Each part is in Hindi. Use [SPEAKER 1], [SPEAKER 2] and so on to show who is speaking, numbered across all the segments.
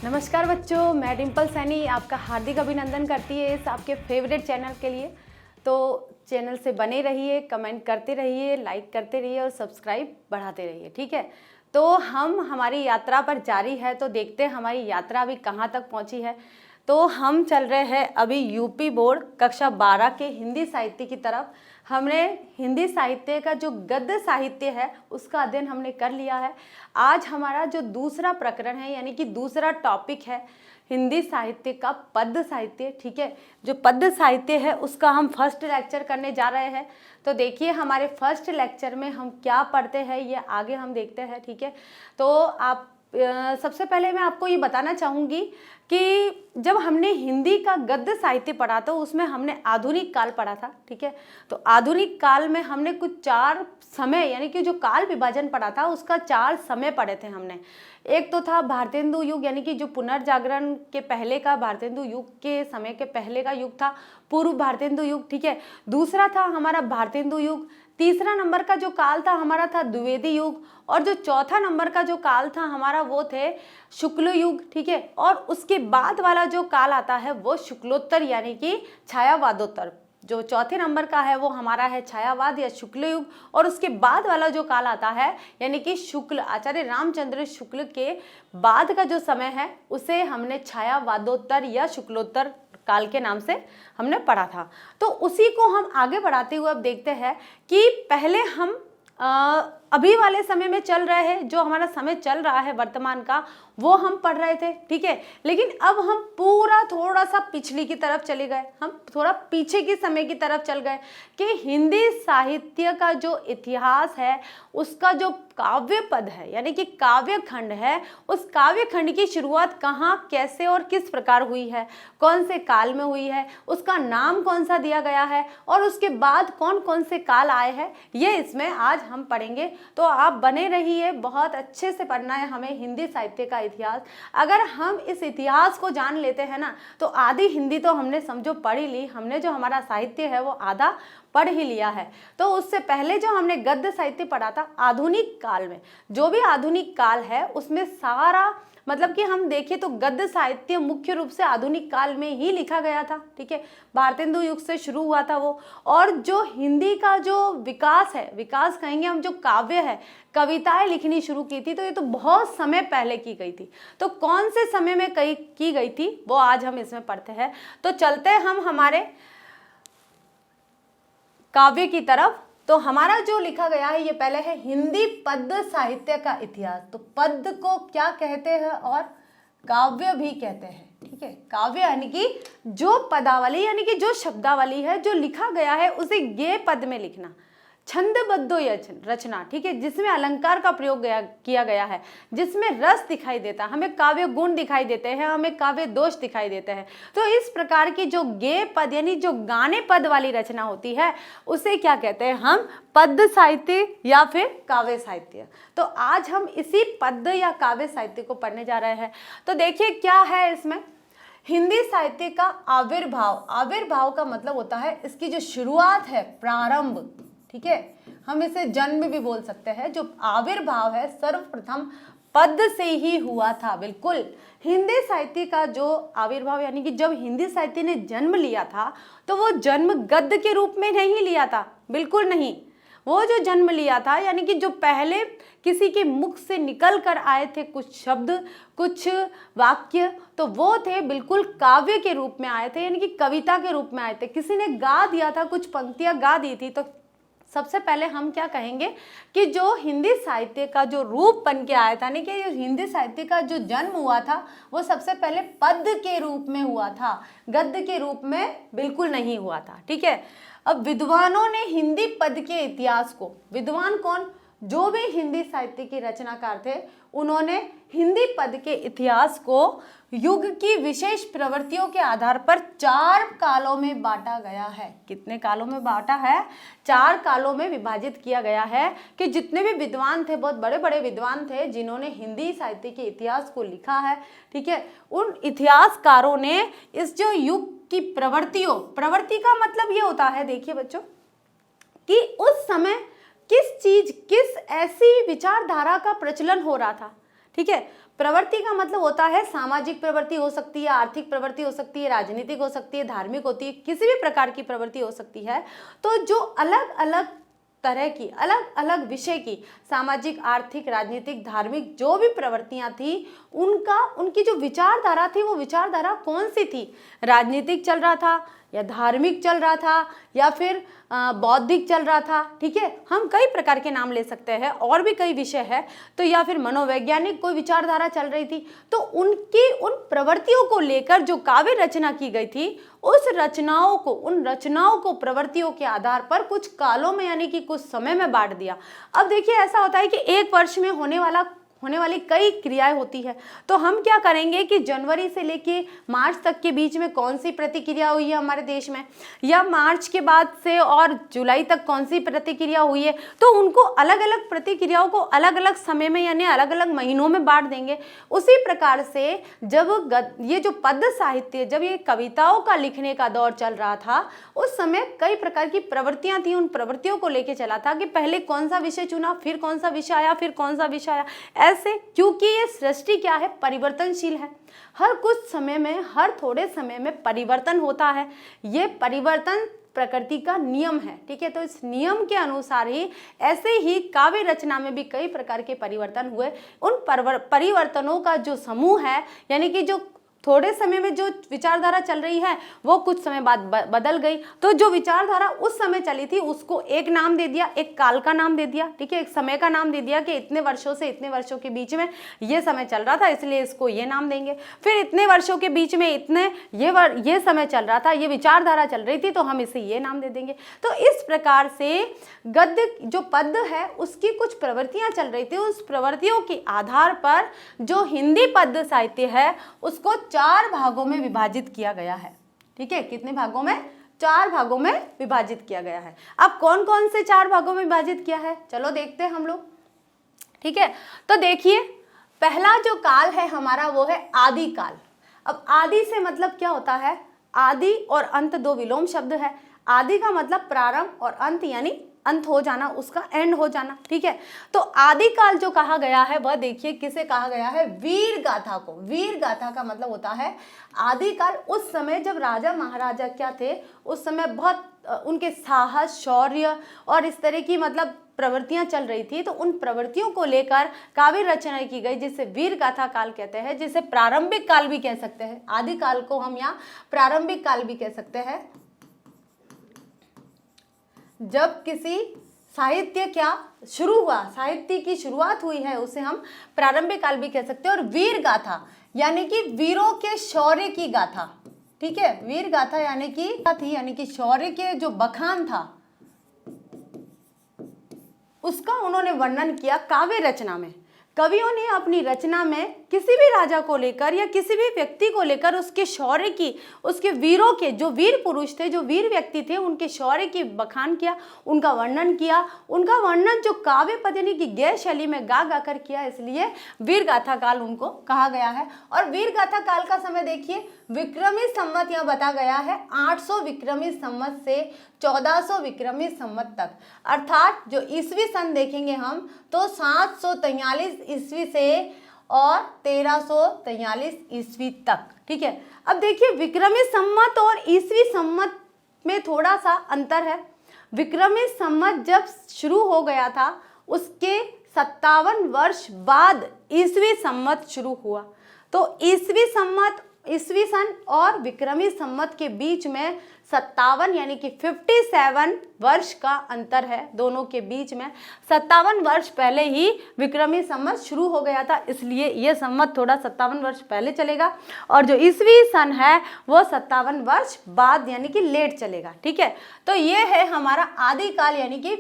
[SPEAKER 1] नमस्कार बच्चों, मैं डिम्पल सैनी आपका हार्दिक अभिनंदन करती है इस आपके फेवरेट चैनल के लिए। तो चैनल से बने रहिए, कमेंट करते रहिए, लाइक करते रहिए और सब्सक्राइब बढ़ाते रहिए, ठीक है। तो हम हमारी यात्रा पर जारी है, तो देखते हैं हमारी यात्रा अभी कहाँ तक पहुँची है। तो हम चल रहे हैं अभी यूपी बोर्ड कक्षा 12 के हिंदी साहित्य की तरफ। हमने हिंदी साहित्य का जो गद्य साहित्य है उसका अध्ययन हमने कर लिया है। आज हमारा जो दूसरा प्रकरण है यानी कि दूसरा टॉपिक है हिंदी साहित्य का पद्य साहित्य, ठीक है। जो पद्य साहित्य है उसका हम फर्स्ट लेक्चर करने जा रहे हैं। तो देखिए हमारे फर्स्ट लेक्चर में हम क्या पढ़ते हैं ये आगे हम देखते हैं, ठीक है। तो आप सबसे पहले मैं आपको ये बताना चाहूँगी कि जब हमने हिंदी का गद्य साहित्य पढ़ा तो उसमें हमने आधुनिक काल पढ़ा था, ठीक है। तो आधुनिक काल में हमने कुछ 4 समय यानी कि जो काल विभाजन पढ़ा था उसका 4 समय पढ़े थे हमने। एक तो था भारतेंदु युग यानी कि जो पुनर्जागरण के पहले का भारतेंदु युग के समय के पहले का युग था, पूर्व भारतेंदु युग, ठीक है। दूसरा था हमारा भारतेंदु युग। तीसरा नंबर का जो काल था हमारा था द्विवेदी युग। और जो चौथा नंबर का जो काल था हमारा वो थे शुक्ल युग, ठीक है। और उसके बाद वाला जो काल आता है वो शुक्लोत्तर यानी कि छायावादोत्तर। जो चौथे नंबर का है वो हमारा है छायावाद या शुक्ल युग। और उसके बाद वाला जो काल आता है यानी कि शुक्ल आचार्य रामचंद्र शुक्ल के बाद का जो समय है उसे हमने छायावादोत्तर या शुक्लोत्तर काल के नाम से हमने पढ़ा था। तो उसी को हम आगे बढ़ाते हुए अब देखते हैं कि पहले हम अभी वाले समय में चल रहे हैं, जो हमारा समय चल रहा है वर्तमान का वो हम पढ़ रहे थे, ठीक है। लेकिन अब हम पूरा थोड़ा सा पिछली की तरफ चले गए, हम थोड़ा पीछे के समय की तरफ चल गए कि हिंदी साहित्य का जो इतिहास है उसका जो काव्य पद है यानी कि काव्य खंड है, उस काव्य खंड की शुरुआत कहाँ, कैसे और किस प्रकार हुई है, कौन से काल में हुई है, उसका नाम कौन सा दिया गया है और उसके बाद कौन कौन से काल आए हैं, ये इसमें आज हम पढ़ेंगे। तो आप बने रहिए, बहुत अच्छे से पढ़ना है हमें हिंदी साहित्य का इतिहास। अगर हम इस इतिहास को जान लेते हैं ना तो आधी हिंदी तो हमने समझो पढ़ ही ली, हमने जो हमारा साहित्य है वो आधा पढ़ ही लिया है। तो उससे पहले जो हमने गद्य साहित्य पढ़ा था आधुनिक काल में, जो भी आधुनिक काल है उसमें सारा मतलब कि हम देखें तो गद्य साहित्य मुख्य रूप से आधुनिक काल में ही लिखा गया था, ठीक है। भारतेंदु युग से शुरू हुआ था वो। और जो हिंदी का जो विकास है, विकास कहेंगे हम, जो काव्य है, कविताएं लिखनी शुरू की थी तो ये तो बहुत समय पहले की गई थी। तो कौन से समय में की गई थी वो आज हम इसमें पढ़ते हैं। तो चलते हैं हम हमारे काव्य की तरफ। तो हमारा जो लिखा गया है ये पहले है हिंदी पद्य साहित्य का इतिहास। तो पद्य को क्या कहते हैं और काव्य भी कहते हैं, ठीक है। काव्य यानी कि जो पदावली यानी कि जो शब्दावली है जो लिखा गया है उसे गे पद में लिखना, छंदबद्ध रचना, ठीक है, जिसमें अलंकार का प्रयोग किया गया है, जिसमें रस दिखाई देता है, हमें काव्य गुण दिखाई देते हैं, हमें काव्य दोष दिखाई देते हैं। तो इस प्रकार की जो गे पद यानी जो गाने पद वाली रचना होती है उसे क्या कहते हैं हम, पद्य साहित्य या फिर काव्य साहित्य। तो आज हम इसी पद्य या काव्य साहित्य को पढ़ने जा रहे हैं। तो देखिए क्या है इसमें, हिंदी साहित्य का आविर्भाव। आविर्भाव का मतलब होता है इसकी जो शुरुआत है, प्रारंभ, ठीक है। हम इसे जन्म भी बोल सकते हैं। जो आविर्भाव है सर्वप्रथम पद्य से ही हुआ था। बिल्कुल हिंदी साहित्य का जो आविर्भाव यानी कि जब हिंदी साहित्य ने जन्म लिया था तो वो जन्म गद्य के रूप में नहीं लिया था, बिल्कुल नहीं। वो जो जन्म लिया था यानी कि जो पहले किसी के मुख से निकल कर आए थे कुछ शब्द, कुछ वाक्य, तो वो थे बिल्कुल काव्य के रूप में आए थे यानी कि कविता के रूप में आए थे। किसी ने गा दिया था, कुछ पंक्तियां गा दी थी। तो सबसे पहले हम क्या कहेंगे कि जो हिंदी साहित्य का जो रूप बन के आया था यानी कि हिंदी साहित्य का जो जन्म हुआ था वो सबसे पहले पद्य के रूप में हुआ था, गद्य के रूप में बिल्कुल नहीं हुआ था, ठीक है। अब विद्वानों ने हिंदी पद्य के इतिहास को, विद्वान कौन, जो भी हिंदी साहित्य के रचनाकार थे उन्होंने हिंदी पद के इतिहास को युग की विशेष प्रवृत्तियों के आधार पर 4 कालों में बांटा गया है। कितने कालों में बांटा है, 4 कालों में विभाजित किया गया है कि जितने भी विद्वान थे, बहुत बड़े बड़े विद्वान थे जिन्होंने हिंदी साहित्य के इतिहास को लिखा है, ठीक है, उन इतिहासकारों ने इस जो युग की प्रवृत्ति का मतलब ये होता है, देखिए बच्चों, कि उस समय किस ऐसी विचारधारा का प्रचलन हो रहा था, ठीक है। प्रवृत्ति का मतलब होता है सामाजिक प्रवृत्ति हो सकती है, आर्थिक प्रवृत्ति हो सकती है, राजनीतिक हो सकती है, धार्मिक होती है, किसी भी प्रकार की प्रवृत्ति हो सकती है। तो जो अलग अलग तरह की, अलग अलग विषय की, सामाजिक, आर्थिक, राजनीतिक, धार्मिक जो भी प्रवृत्तियां थी, उनकी जो विचारधारा थी वो विचारधारा कौन सी थी, राजनीतिक चल रहा था या धार्मिक चल रहा था या फिर बौद्धिक चल रहा था, ठीक है। हम कई प्रकार के नाम ले सकते हैं, और भी कई विषय है। तो या फिर मनोवैज्ञानिक कोई विचारधारा चल रही थी, तो उनकी उन प्रवृत्तियों को लेकर जो काव्य रचना की गई थी, उन रचनाओं को प्रवृत्तियों के आधार पर कुछ कालों में यानी कि कुछ समय में बांट दिया। अब देखिए ऐसा होता है कि एक वर्ष में होने वाली कई क्रियाएं होती है। तो हम क्या करेंगे कि जनवरी से लेके मार्च तक के बीच में कौन सी प्रतिक्रिया हुई है हमारे देश में, या मार्च के बाद से और जुलाई तक कौन सी प्रतिक्रिया हुई है, तो उनको अलग अलग प्रतिक्रियाओं को अलग अलग समय में यानी अलग अलग महीनों में बांट देंगे। उसी प्रकार से जब ये जो पद्य साहित्य, जब ये कविताओं का लिखने का दौर चल रहा था, उस समय कई प्रकार की प्रवृत्तियां थी। उन प्रवृत्तियों को लेके चला था कि पहले कौन सा विषय चुना, फिर कौन सा विषय आया, फिर कौन सा विषय आया, ऐसे। क्योंकि ये सृष्टि क्या है, परिवर्तनशील है। हर कुछ समय में, हर थोड़े समय में परिवर्तन होता है। ये परिवर्तन प्रकृति का नियम है, ठीक है। तो इस नियम के अनुसार ही ऐसे ही काव्य रचना में भी कई प्रकार के परिवर्तन हुए। उन परिवर्तनों का जो समूह है, यानी कि जो थोड़े समय में जो विचारधारा चल रही है वो कुछ समय बाद बदल गई। तो जो विचारधारा उस समय चली थी उसको एक नाम दे दिया, एक काल का नाम दे दिया, ठीक है, एक समय का नाम दे दिया कि इतने वर्षों से इतने वर्षों के बीच में ये समय चल रहा था, इसलिए इसको ये नाम देंगे। फिर इतने वर्षों के बीच में ये समय चल रहा था, ये विचारधारा चल रही थी, तो हम इसे ये नाम दे देंगे। तो इस प्रकार से गद्य जो पद्य है उसकी कुछ प्रवृत्तियां चल रही थी। उस प्रवृत्तियों के आधार पर जो हिंदी पद्य साहित्य है उसको 4 भागों में विभाजित किया गया है, ठीक है। कितने भागों में? 4 भागों में विभाजित किया गया है। अब कौन कौन से 4 भागों में विभाजित किया है, चलो देखते हैं हम लोग, ठीक है। तो देखिए पहला जो काल है हमारा वो है आदि काल। अब आदि से मतलब क्या होता है, आदि और अंत 2 विलोम शब्द है। आदि का मतलब प्रारंभ और अंत यानी अंत हो जाना, उसका एंड हो जाना, ठीक है। तो आदि काल जो कहा गया है वह देखिए किसे कहा गया है, वीर गाथा को। वीर गाथा का मतलब होता है आदि काल। उस समय जब राजा महाराजा क्या थे, उस समय बहुत उनके साहस, शौर्य और इस तरह की मतलब प्रवृत्तियां चल रही थी। तो उन प्रवृत्तियों को लेकर काव्य रचना की गई, जिसे वीर गाथा काल कहते हैं, जिसे प्रारंभिक काल भी कह सकते हैं। आदि काल को हम यहाँ प्रारंभिक काल भी कह सकते हैं। जब किसी साहित्य क्या शुरू हुआ, साहित्य की शुरुआत हुई है, उसे हम प्रारंभिक काल भी कह सकते हैं। और वीर गाथा यानी कि वीरों के शौर्य की गाथा, ठीक है। वीर गाथा यानी कि शौर्य के जो बखान था उसका उन्होंने वर्णन किया काव्य रचना में। कवियों ने अपनी रचना में किसी भी राजा को लेकर या किसी भी व्यक्ति को लेकर उसके शौर्य की, उसके वीरों के, जो वीर पुरुष थे, जो वीर व्यक्ति थे, उनके शौर्य की बखान किया, उनका वर्णन किया। उनका वर्णन जो काव्य पद यानी कि गैर शैली में गा गा कर किया, इसलिए वीर गाथा काल उनको कहा गया है। और वीर गाथा काल का समय देखिए विक्रमी संवत यहाँ बता गया है 800 विक्रमी संवत से 1400 विक्रमी संवत तक, अर्थात जो ईस्वी सन देखेंगे हम तो 743 ईस्वी से और 1343 ईस्वी तक, ठीक है। अब देखिए विक्रमी संवत और ईस्वी संवत में थोड़ा सा अंतर है। विक्रमी संवत जब शुरू हो गया था उसके 57 वर्ष बाद ईस्वी संवत शुरू हुआ। तो ईस्वी सन और विक्रमी संवत के बीच में 57 यानी कि 57 वर्ष का अंतर है। दोनों के बीच में 57 वर्ष पहले ही विक्रमी संवत शुरू हो गया था, इसलिए ये संवत थोड़ा 57 वर्ष पहले चलेगा। और जो ईस्वी सन है वो 57 वर्ष बाद यानी कि लेट चलेगा, ठीक है। तो ये है हमारा आदि काल यानी कि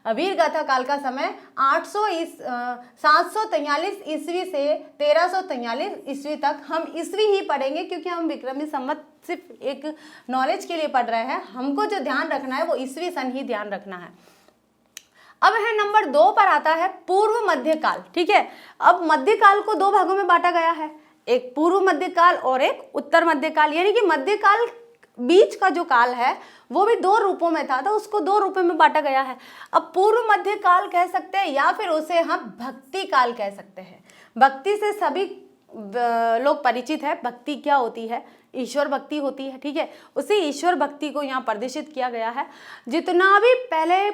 [SPEAKER 1] वीर गाथा काल का समय 743 ईस्वी से 1343 ईस्वी तक। हम ईस्वी ही पढ़ेंगे क्योंकि हम विक्रमी संवत सिर्फ एक नॉलेज के लिए पढ़ रहे हैं। हमको जो ध्यान रखना है वो ईस्वी सन ही ध्यान रखना है। अब है नंबर 2 पर आता है पूर्व मध्यकाल, ठीक है। अब मध्यकाल को 2 भागों में बांटा गया है, एक पूर्व मध्यकाल और एक उत्तर मध्यकाल। यानी कि मध्यकाल बीच का जो काल है वो भी 2 रूपों में था, तो उसको 2 रूपों में बांटा गया है। अब पूर्व मध्यकाल कह सकते हैं या फिर उसे हम भक्ति काल कह सकते हैं। भक्ति से सभी लोग परिचित है। भक्ति क्या होती है? ईश्वर भक्ति होती है, ठीक है। उसी ईश्वर भक्ति को यहाँ प्रदर्शित किया गया है। जितना भी पहले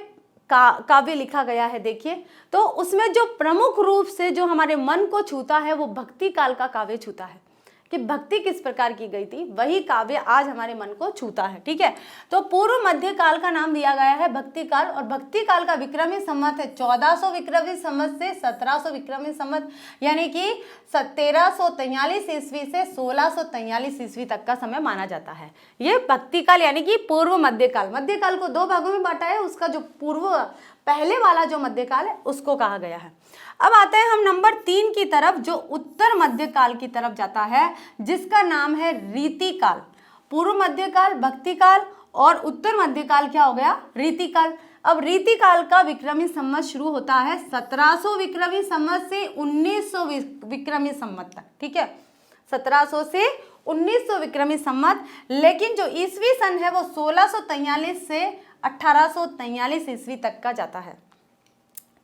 [SPEAKER 1] काव्य लिखा गया है देखिए, तो उसमें जो प्रमुख रूप से जो हमारे मन को छूता है वो भक्ति काल का काव्य छूता है, कि भक्ति किस प्रकार की गई थी, वही काव्य आज हमारे मन को छूता है, ठीक है। तो पूर्व मध्य काल का नाम दिया गया है भक्ति काल, और भक्ति काल का विक्रमी संवत है 1400 विक्रमी संवत से 1700 विक्रमी संवत, यानी कि 1343 ईस्वी से 1643 ईस्वी तक का समय माना जाता है। ये भक्ति काल यानी कि पूर्व मध्य काल। मध्य काल को 2 भागों में बांटा है, उसका जो पूर्व पहले वाला जो मध्यकाल है उसको कहा गया है। अब आते हैं हम नंबर 3 की तरफ, जो उत्तर मध्यकाल की तरफ जाता है, जिसका नाम है रीतिकाल। पूर्व मध्यकाल भक्ति काल और उत्तर मध्यकाल क्या हो गया? रीतिकाल। अब रीतिकाल का विक्रमी संवत शुरू होता है 1700 विक्रमी संवत से 1900 विक्रमी संवत तक, ठीक है। 1700 से 1900 विक्रमी संवत, लेकिन जो ईस्वी सन है वो 1643 से 1843 ईस्वी तक का जाता है,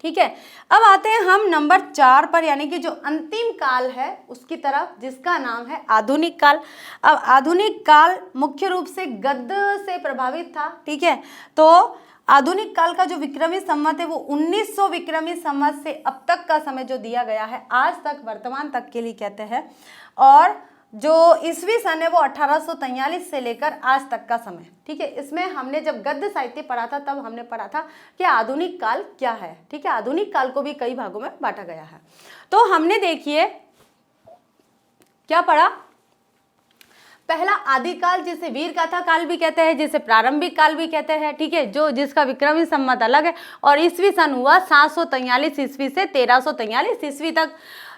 [SPEAKER 1] ठीक है। अब आते हैं हम नंबर 4 पर, यानी कि जो अंतिम काल है उसकी तरफ, जिसका नाम है आधुनिक काल। अब आधुनिक काल मुख्य रूप से गद्य से प्रभावित था, ठीक है। तो आधुनिक काल का जो विक्रमी संवत है वो 1900 विक्रमी संवत से अब तक का समय जो दिया गया है, आज तक वर्तमान तक के लिए कहते हैं, और जो ईस्वी सन है वो 1843 से लेकर आज तक का समय, ठीक है। इसमें हमने जब गद्य साहित्य पढ़ा था तब हमने पढ़ा था कि आधुनिक काल क्या है, ठीक है। आधुनिक काल को भी कई भागों में बांटा गया है। तो हमने देखिए क्या पढ़ा? पहला आदिकाल, जिसे वीर गाथा काल भी कहते हैं, जिसे प्रारंभिक काल भी कहते हैं, ठीक है, जो जिसका विक्रमी संवत अलग है, और ईस्वी सन हुआ 743 ईस्वी से 1343 ईस्वी तक।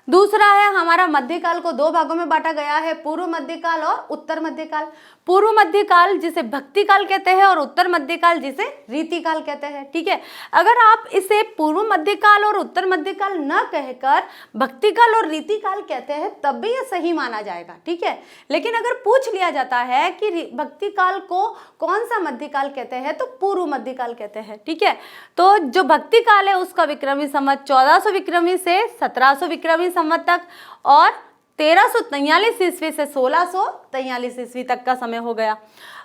[SPEAKER 1] दूसरा है हमारा मध्यकाल को 2 भागों में बांटा गया है, पूर्व मध्यकाल और उत्तर मध्यकाल। पूर्व मध्यकाल जिसे भक्ति काल कहते हैं और उत्तर मध्यकाल जिसे रीतिकाल कहते हैं, ठीक है। अगर आप इसे पूर्व मध्यकाल और उत्तर मध्यकाल न कहकर भक्ति काल और रीतिकाल कहते हैं तब भी यह सही माना जाएगा, ठीक है। लेकिन अगर पूछ लिया जाता है कि भक्ति काल को कौन सा मध्यकाल कहते हैं तो पूर्व मध्यकाल कहते हैं, ठीक है। तो जो भक्ति काल है उसका विक्रमी संवत 1400 विक्रमी से 1700 विक्रमी संवत तक, और 1343 ईस्वी से 1643 ईस्वी तक का समय हो गया।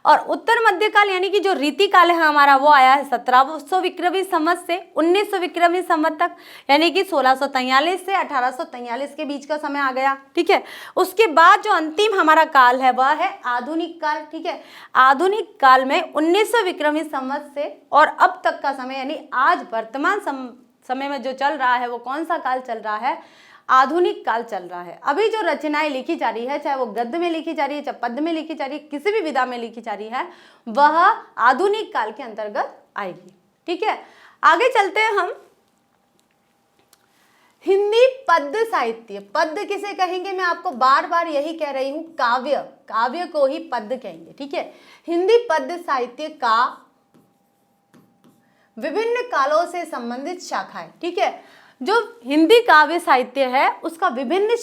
[SPEAKER 1] और उत्तर मध्यकाल यानी कि जो रीतिकाल है हमारा वो आया है 1700 विक्रमी संवत से 1900 विक्रमी संवत तक, यानी कि 1643 से 1843 के बीच का समय आ गया, ठीक है। उसके बाद जो अंतिम हमारा काल है वह है आधुनिक काल, ठीक है। आधुनिक काल में 1900 विक्रमी संवत से और अब तक का समय, यानी आज वर्तमान समय में जो चल रहा है वो कौन सा काल चल रहा है? आधुनिक काल चल रहा है। अभी जो रचनाएं लिखी जा रही है, चाहे वो गद्य में लिखी जा रही है, चाहे पद्य में लिखी जा रही है, किसी भी विधा में लिखी जा रही है, वह आधुनिक काल के अंतर्गत आएगी, ठीक है। आगे चलते हैं हम। हिंदी पद्य साहित्य, पद्य किसे कहेंगे? मैं आपको बार बार यही कह रही हूं, काव्य, काव्य को ही पद्य कहेंगे, ठीक है। हिंदी पद्य साहित्य का विभिन्न कालों से संबंधित शाखाएं, ठीक है। जो हिंदी काव्य साहित्य है उसका विभिन्न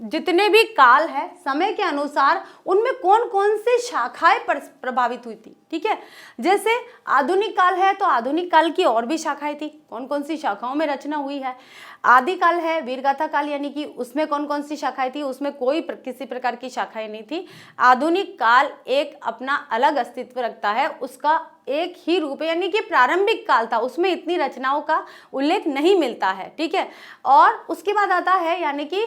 [SPEAKER 1] जितने भी काल है समय के अनुसार उनमें कौन कौन सी शाखाएं प्रभावित हुई थी, ठीक है। जैसे आधुनिक काल है तो आधुनिक काल की और भी शाखाएं थी, कौन कौन सी शाखाओं में रचना हुई है। आदिकाल है वीरगाथा काल, यानी कि उसमें कौन कौन सी शाखाएं थी? उसमें कोई किसी प्रकार की शाखाएं नहीं थी। आधुनिक काल एक अपना अलग अस्तित्व रखता है, उसका एक ही रूप है, यानी कि प्रारंभिक काल था, उसमें इतनी रचनाओं का उल्लेख नहीं मिलता है, ठीक है। और उसके बाद आता है यानी कि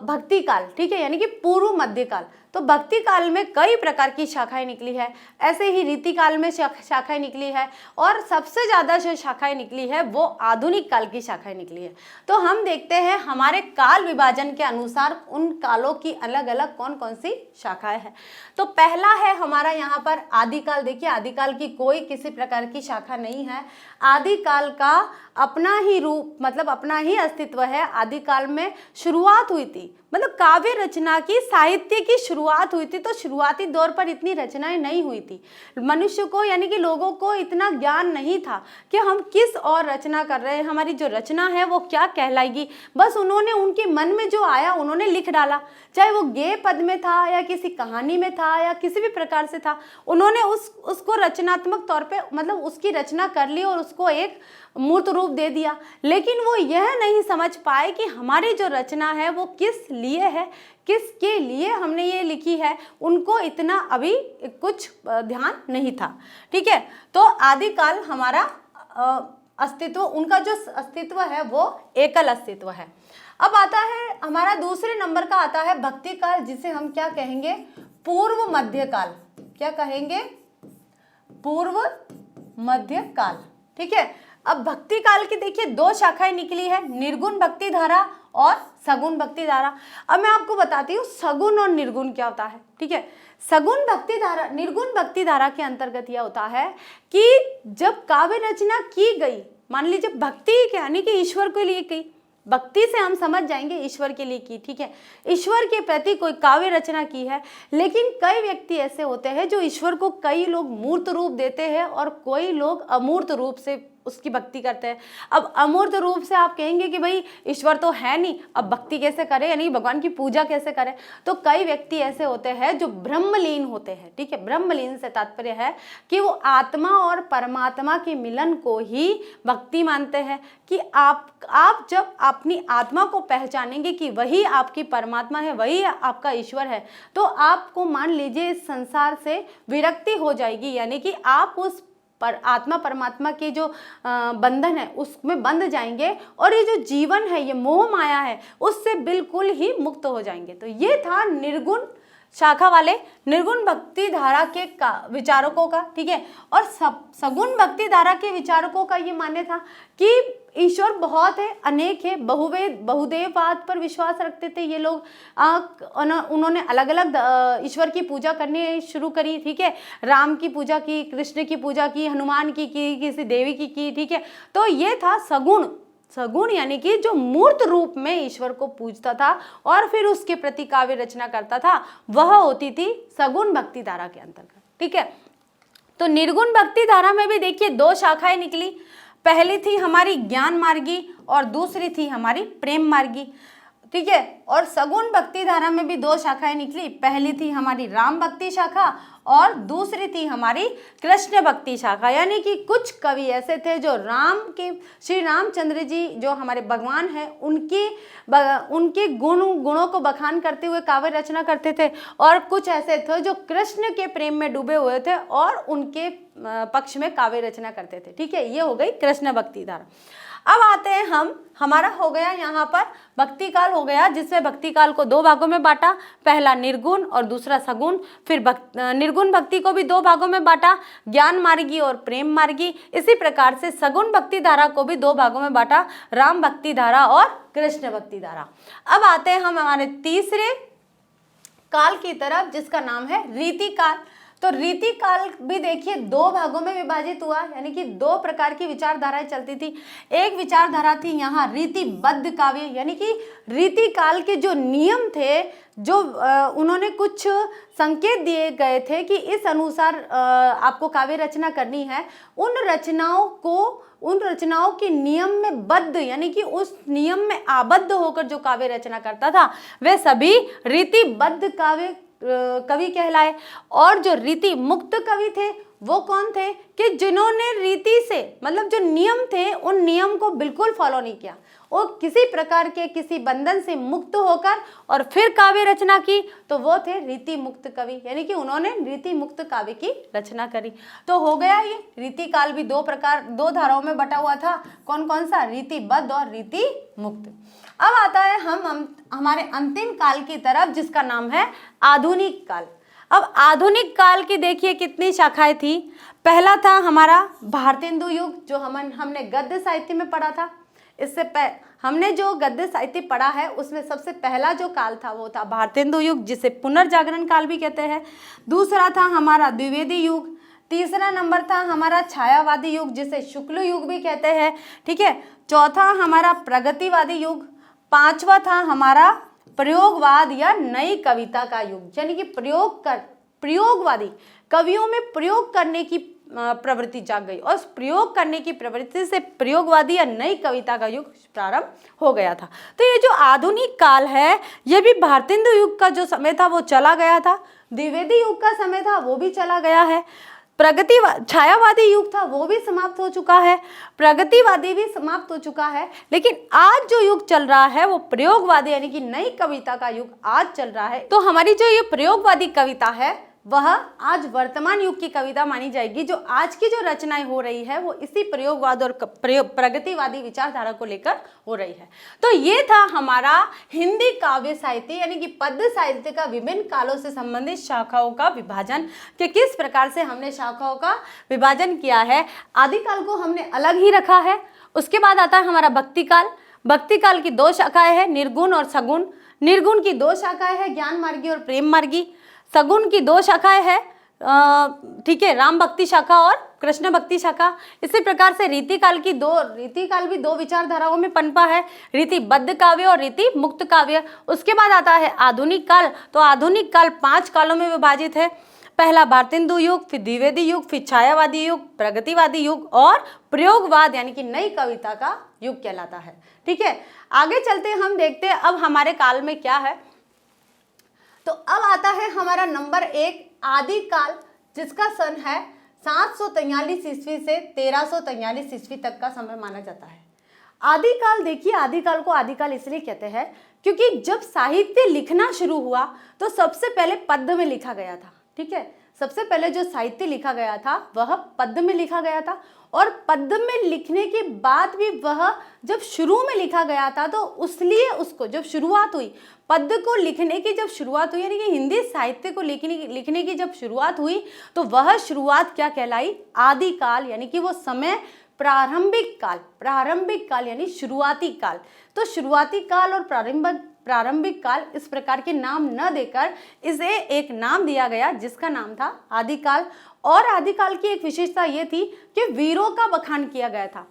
[SPEAKER 1] भक्ति काल, ठीक है, यानी कि पूर्व मध्य काल। तो भक्ति काल में कई प्रकार की शाखाएं निकली है, ऐसे ही रीति काल में शाखाएं निकली है, और सबसे ज़्यादा जो शाखाएं निकली है वो आधुनिक काल की शाखाएं निकली है। तो हम देखते हैं हमारे काल विभाजन के अनुसार उन कालों की अलग अलग कौन कौन सी शाखाएं हैं। तो पहला है हमारा यहाँ पर आदिकाल। देखिए आदिकाल की कोई किसी प्रकार की शाखा नहीं है, आदिकाल का अपना ही रूप, मतलब अपना ही अस्तित्व है। आदिकाल में शुरुआत हुई थी, मतलब काव्य रचना की, साहित्य की शुरुआत हुई थी, तो शुरुआती दौर पर इतनी रचनाएं नहीं हुई थी। मनुष्य को यानी कि लोगों को इतना ज्ञान नहीं था कि हम किस और रचना कर रहे हैं, हमारी जो रचना है वो क्या कहलाएगी। बस उन्होंने उनके मन में जो आया उन्होंने लिख डाला, चाहे वो गेय पद में था या किसी कहानी में था या किसी भी प्रकार से था, उन्होंने उसको रचनात्मक तौर पे मतलब उसकी रचना कर ली और उसको एक मूर्त रूप दे दिया, लेकिन वो यह नहीं समझ पाए कि हमारी जो रचना है वो किस लिए है, किसके लिए हमने ये लिखी है। उनको इतना अभी कुछ ध्यान नहीं था। ठीक है, तो आदिकाल हमारा अस्तित्व, उनका जो अस्तित्व है वो एकल अस्तित्व है। अब आता है हमारा दूसरे नंबर का आता है भक्ति काल, जिसे हम क्या कहेंगे, पूर्व मध्य काल। क्या कहेंगे, पूर्व मध्य काल। ठीक है, अब भक्ति काल की देखिए दो शाखाएं निकली है, निर्गुण भक्ति धारा और सगुण भक्ति धारा। अब मैं आपको बताती हूँ सगुण और निर्गुण क्या होता है। ठीक है, सगुण भक्ति धारा, निर्गुण भक्ति धारा के अंतर्गत यह होता है कि जब काव्य रचना की गई, मान लीजिए भक्ति यानी कि ईश्वर के लिए की, भक्ति से हम समझ जाएंगे ईश्वर के लिए की। ठीक है, ईश्वर के प्रति कोई काव्य रचना की है, लेकिन कई व्यक्ति ऐसे होते हैं जो ईश्वर को कई लोग मूर्त रूप देते हैं और कोई लोग अमूर्त रूप से उसकी भक्ति करते हैं। अब अमूर्त रूप से आप कहेंगे कि भाई ईश्वर तो है नहीं, अब भक्ति कैसे करें, यानी भगवान की पूजा कैसे करें। तो कई व्यक्ति ऐसे होते हैं जो ब्रह्मलीन होते हैं। ठीक है, ब्रह्मलीन से तात्पर्य है कि वो आत्मा और परमात्मा के मिलन को ही भक्ति मानते हैं, कि आप जब अपनी आत्मा को पहचानेंगे कि वही आपकी परमात्मा है, वही आपका ईश्वर है, तो आपको मान लीजिए इस संसार से विरक्ति हो जाएगी, यानी कि आप उस पर आत्मा परमात्मा की जो बंधन है उसमें बंध जाएंगे और ये जो जीवन है, ये मोह माया है, उससे बिल्कुल ही मुक्त हो जाएंगे। तो ये था निर्गुण शाखा वाले निर्गुण भक्ति धारा के विचारकों का। ठीक है, और सगुण भक्ति धारा के विचारकों का ये मानना था कि ईश्वर बहुत है, अनेक है, बहुदेववाद पर विश्वास रखते थे ये लोग। उन्होंने अलग अलग ईश्वर की पूजा करनी शुरू करी। ठीक है, राम की पूजा की, कृष्ण की पूजा की, हनुमान की किसी देवी की। ठीक है, तो ये था सगुण। सगुण यानी कि जो मूर्त रूप में ईश्वर को पूजता था और फिर उसके प्रति काव्य रचना करता था, वह होती थी सगुण भक्ति धारा के अंतर्गत। ठीक है, तो निर्गुण भक्ति धारा में भी देखिए दो शाखाएं निकली। पहली थी हमारी ज्ञान मार्गी और दूसरी थी हमारी प्रेम मार्गी। ठीक है, और सगुण भक्ति धारा में भी दो शाखाएं निकली। पहली थी हमारी राम भक्ति शाखा और दूसरी थी हमारी कृष्ण भक्ति शाखा। यानी कि कुछ कवि ऐसे थे जो श्री रामचंद्र जी जो हमारे भगवान हैं उनके गुणों को बखान करते हुए काव्य रचना करते थे, और कुछ ऐसे थे जो कृष्ण के प्रेम में डूबे हुए थे और उनके पक्ष में काव्य रचना करते थे। ठीक है, ये हो गई कृष्ण भक्ति धारा। अब आते हैं हमारा हो गया यहाँ पर भक्ति काल हो गया, जिसमें भक्ति काल को दो भागों में बांटा, पहला निर्गुण और दूसरा सगुण। फिर निर्गुण भक्ति को भी दो भागों में बांटा, ज्ञान मार्गी और प्रेम मार्गी। इसी प्रकार से सगुण भक्ति धारा को भी दो भागों में बांटा, राम भक्ति धारा और कृष्ण भक्ति धारा। अब आते हैं हम हमारे तीसरे काल की तरफ, जिसका नाम है रीति काल। तो रीति काल भी देखिए दो भागों में विभाजित हुआ, यानी कि दो प्रकार की विचारधाराएं चलती थी। एक विचारधारा थी यहाँ रीतिबद्ध काव्य, यानी कि रीति काल के जो नियम थे, जो उन्होंने कुछ संकेत दिए गए थे कि इस अनुसार आपको काव्य रचना करनी है, उन रचनाओं के नियम में बद्ध, यानी कि उस नियम में आबद्ध होकर जो काव्य रचना करता था वे सभी रीतिबद्ध कवि कहलाए। और जो रीति मुक्त कवि थे वो कौन थे, कि जिन्होंने रीति से मतलब जो नियम थे उन नियम को बिल्कुल फॉलो नहीं किया, वो किसी प्रकार के किसी बंधन से मुक्त होकर और फिर काव्य रचना की, तो वो थे रीति मुक्त कवि, यानी कि उन्होंने रीति मुक्त काव्य की रचना करी। तो हो गया ये रीति काल भी दो धाराओं में बटा हुआ था। कौन कौन सा, रीतिबद्ध और रीति मुक्त। अब आता है हमारे अंतिम काल की तरफ, जिसका नाम है आधुनिक काल। अब आधुनिक काल की देखिए कितनी शाखाएं थी। पहला था हमारा भारतेंदु युग, जो हमने गद्य साहित्य में पढ़ा था। हमने जो गद्य साहित्य पढ़ा है उसमें सबसे पहला जो काल था वो था भारतेंदु युग, जिसे पुनर्जागरण काल भी कहते हैं। दूसरा था हमारा द्विवेदी युग। तीसरा नंबर था हमारा छायावादी युग, जिसे शुक्ल युग भी कहते हैं। ठीक है, चौथा हमारा प्रगतिवादी युग। पांचवा था हमारा प्रयोगवाद या नई कविता का युग, यानी कि प्रयोगवादी कवियों में प्रयोग करने की प्रवृत्ति जाग गई और उस प्रयोग करने की प्रवृत्ति से प्रयोगवादी या नई कविता का युग प्रारंभ हो गया था। तो ये जो आधुनिक काल है, ये भी भारतेंदु युग का जो समय था वो चला गया था, द्विवेदी युग का समय था वो भी चला गया है। छायावादी युग था वो भी समाप्त हो चुका है, प्रगतिवादी भी समाप्त हो चुका है, लेकिन आज जो युग चल रहा है वो प्रयोगवादी यानी कि नई कविता का युग आज चल रहा है। तो हमारी जो ये प्रयोगवादी कविता है वह आज वर्तमान युग की कविता मानी जाएगी। जो आज की जो रचनाएं हो रही है वो इसी प्रयोगवाद और प्रगतिवादी विचारधारा को लेकर हो रही है। तो ये था हमारा हिंदी काव्य साहित्य यानी कि पद्य साहित्य का विभिन्न कालों से संबंधित शाखाओं का विभाजन, कि किस प्रकार से हमने शाखाओं का विभाजन किया है। आदिकाल को हमने अलग ही रखा है। उसके बाद आता है हमारा भक्ति काल। भक्ति काल की 2 शाखाएं हैं, निर्गुण और सगुण। निर्गुण की 2 शाखाएं हैं, ज्ञान मार्गी और प्रेम मार्गी। सगुण की 2 शाखाएं हैं, ठीक है, राम भक्ति शाखा और कृष्ण भक्ति शाखा। इसी प्रकार से रीति काल भी 2 विचारधाराओं में पनपा है, रीतिबद्ध काव्य और रीति मुक्त काव्य। उसके बाद आता है आधुनिक काल। तो आधुनिक काल 5 कालों में विभाजित है। पहला भारतेंदु युग, फिर द्विवेदी युग, फिर छायावादी युग, प्रगतिवादी युग और प्रयोगवाद यानी कि नई कविता का युग कहलाता है। ठीक है, आगे चलते हम देखते हैं अब हमारे काल में क्या है। तो अब आता है हमारा नंबर 1 आदिकाल, जिसका सन है 743 ईस्वी से 1343 ईस्वी तक का समय माना जाता है। आदिकाल, देखिए आदिकाल को आदिकाल इसलिए कहते हैं क्योंकि जब साहित्य लिखना शुरू हुआ तो सबसे पहले पद्य में लिखा गया था। ठीक है, सबसे पहले जो साहित्य लिखा गया था वह पद्य में लिखा गया था, और पद्य में लिखने के बाद भी वह जब शुरू में लिखा गया था तो इसलिए उसको जब शुरुआत हुई, पद्य को लिखने की जब शुरुआत हुई यानी कि हिंदी साहित्य को लिखने की जब शुरुआत हुई तो वह शुरुआत क्या कहलाई? आदिकाल, यानी कि वो समय प्रारंभिक काल यानी शुरुआती काल। तो शुरुआती काल और प्रारंभिक काल इस प्रकार के नाम न देकर इसे एक नाम दिया गया जिसका नाम था आदिकाल। और आदिकाल की एक विशेषता ये थी कि वीरों का बखान किया गया था।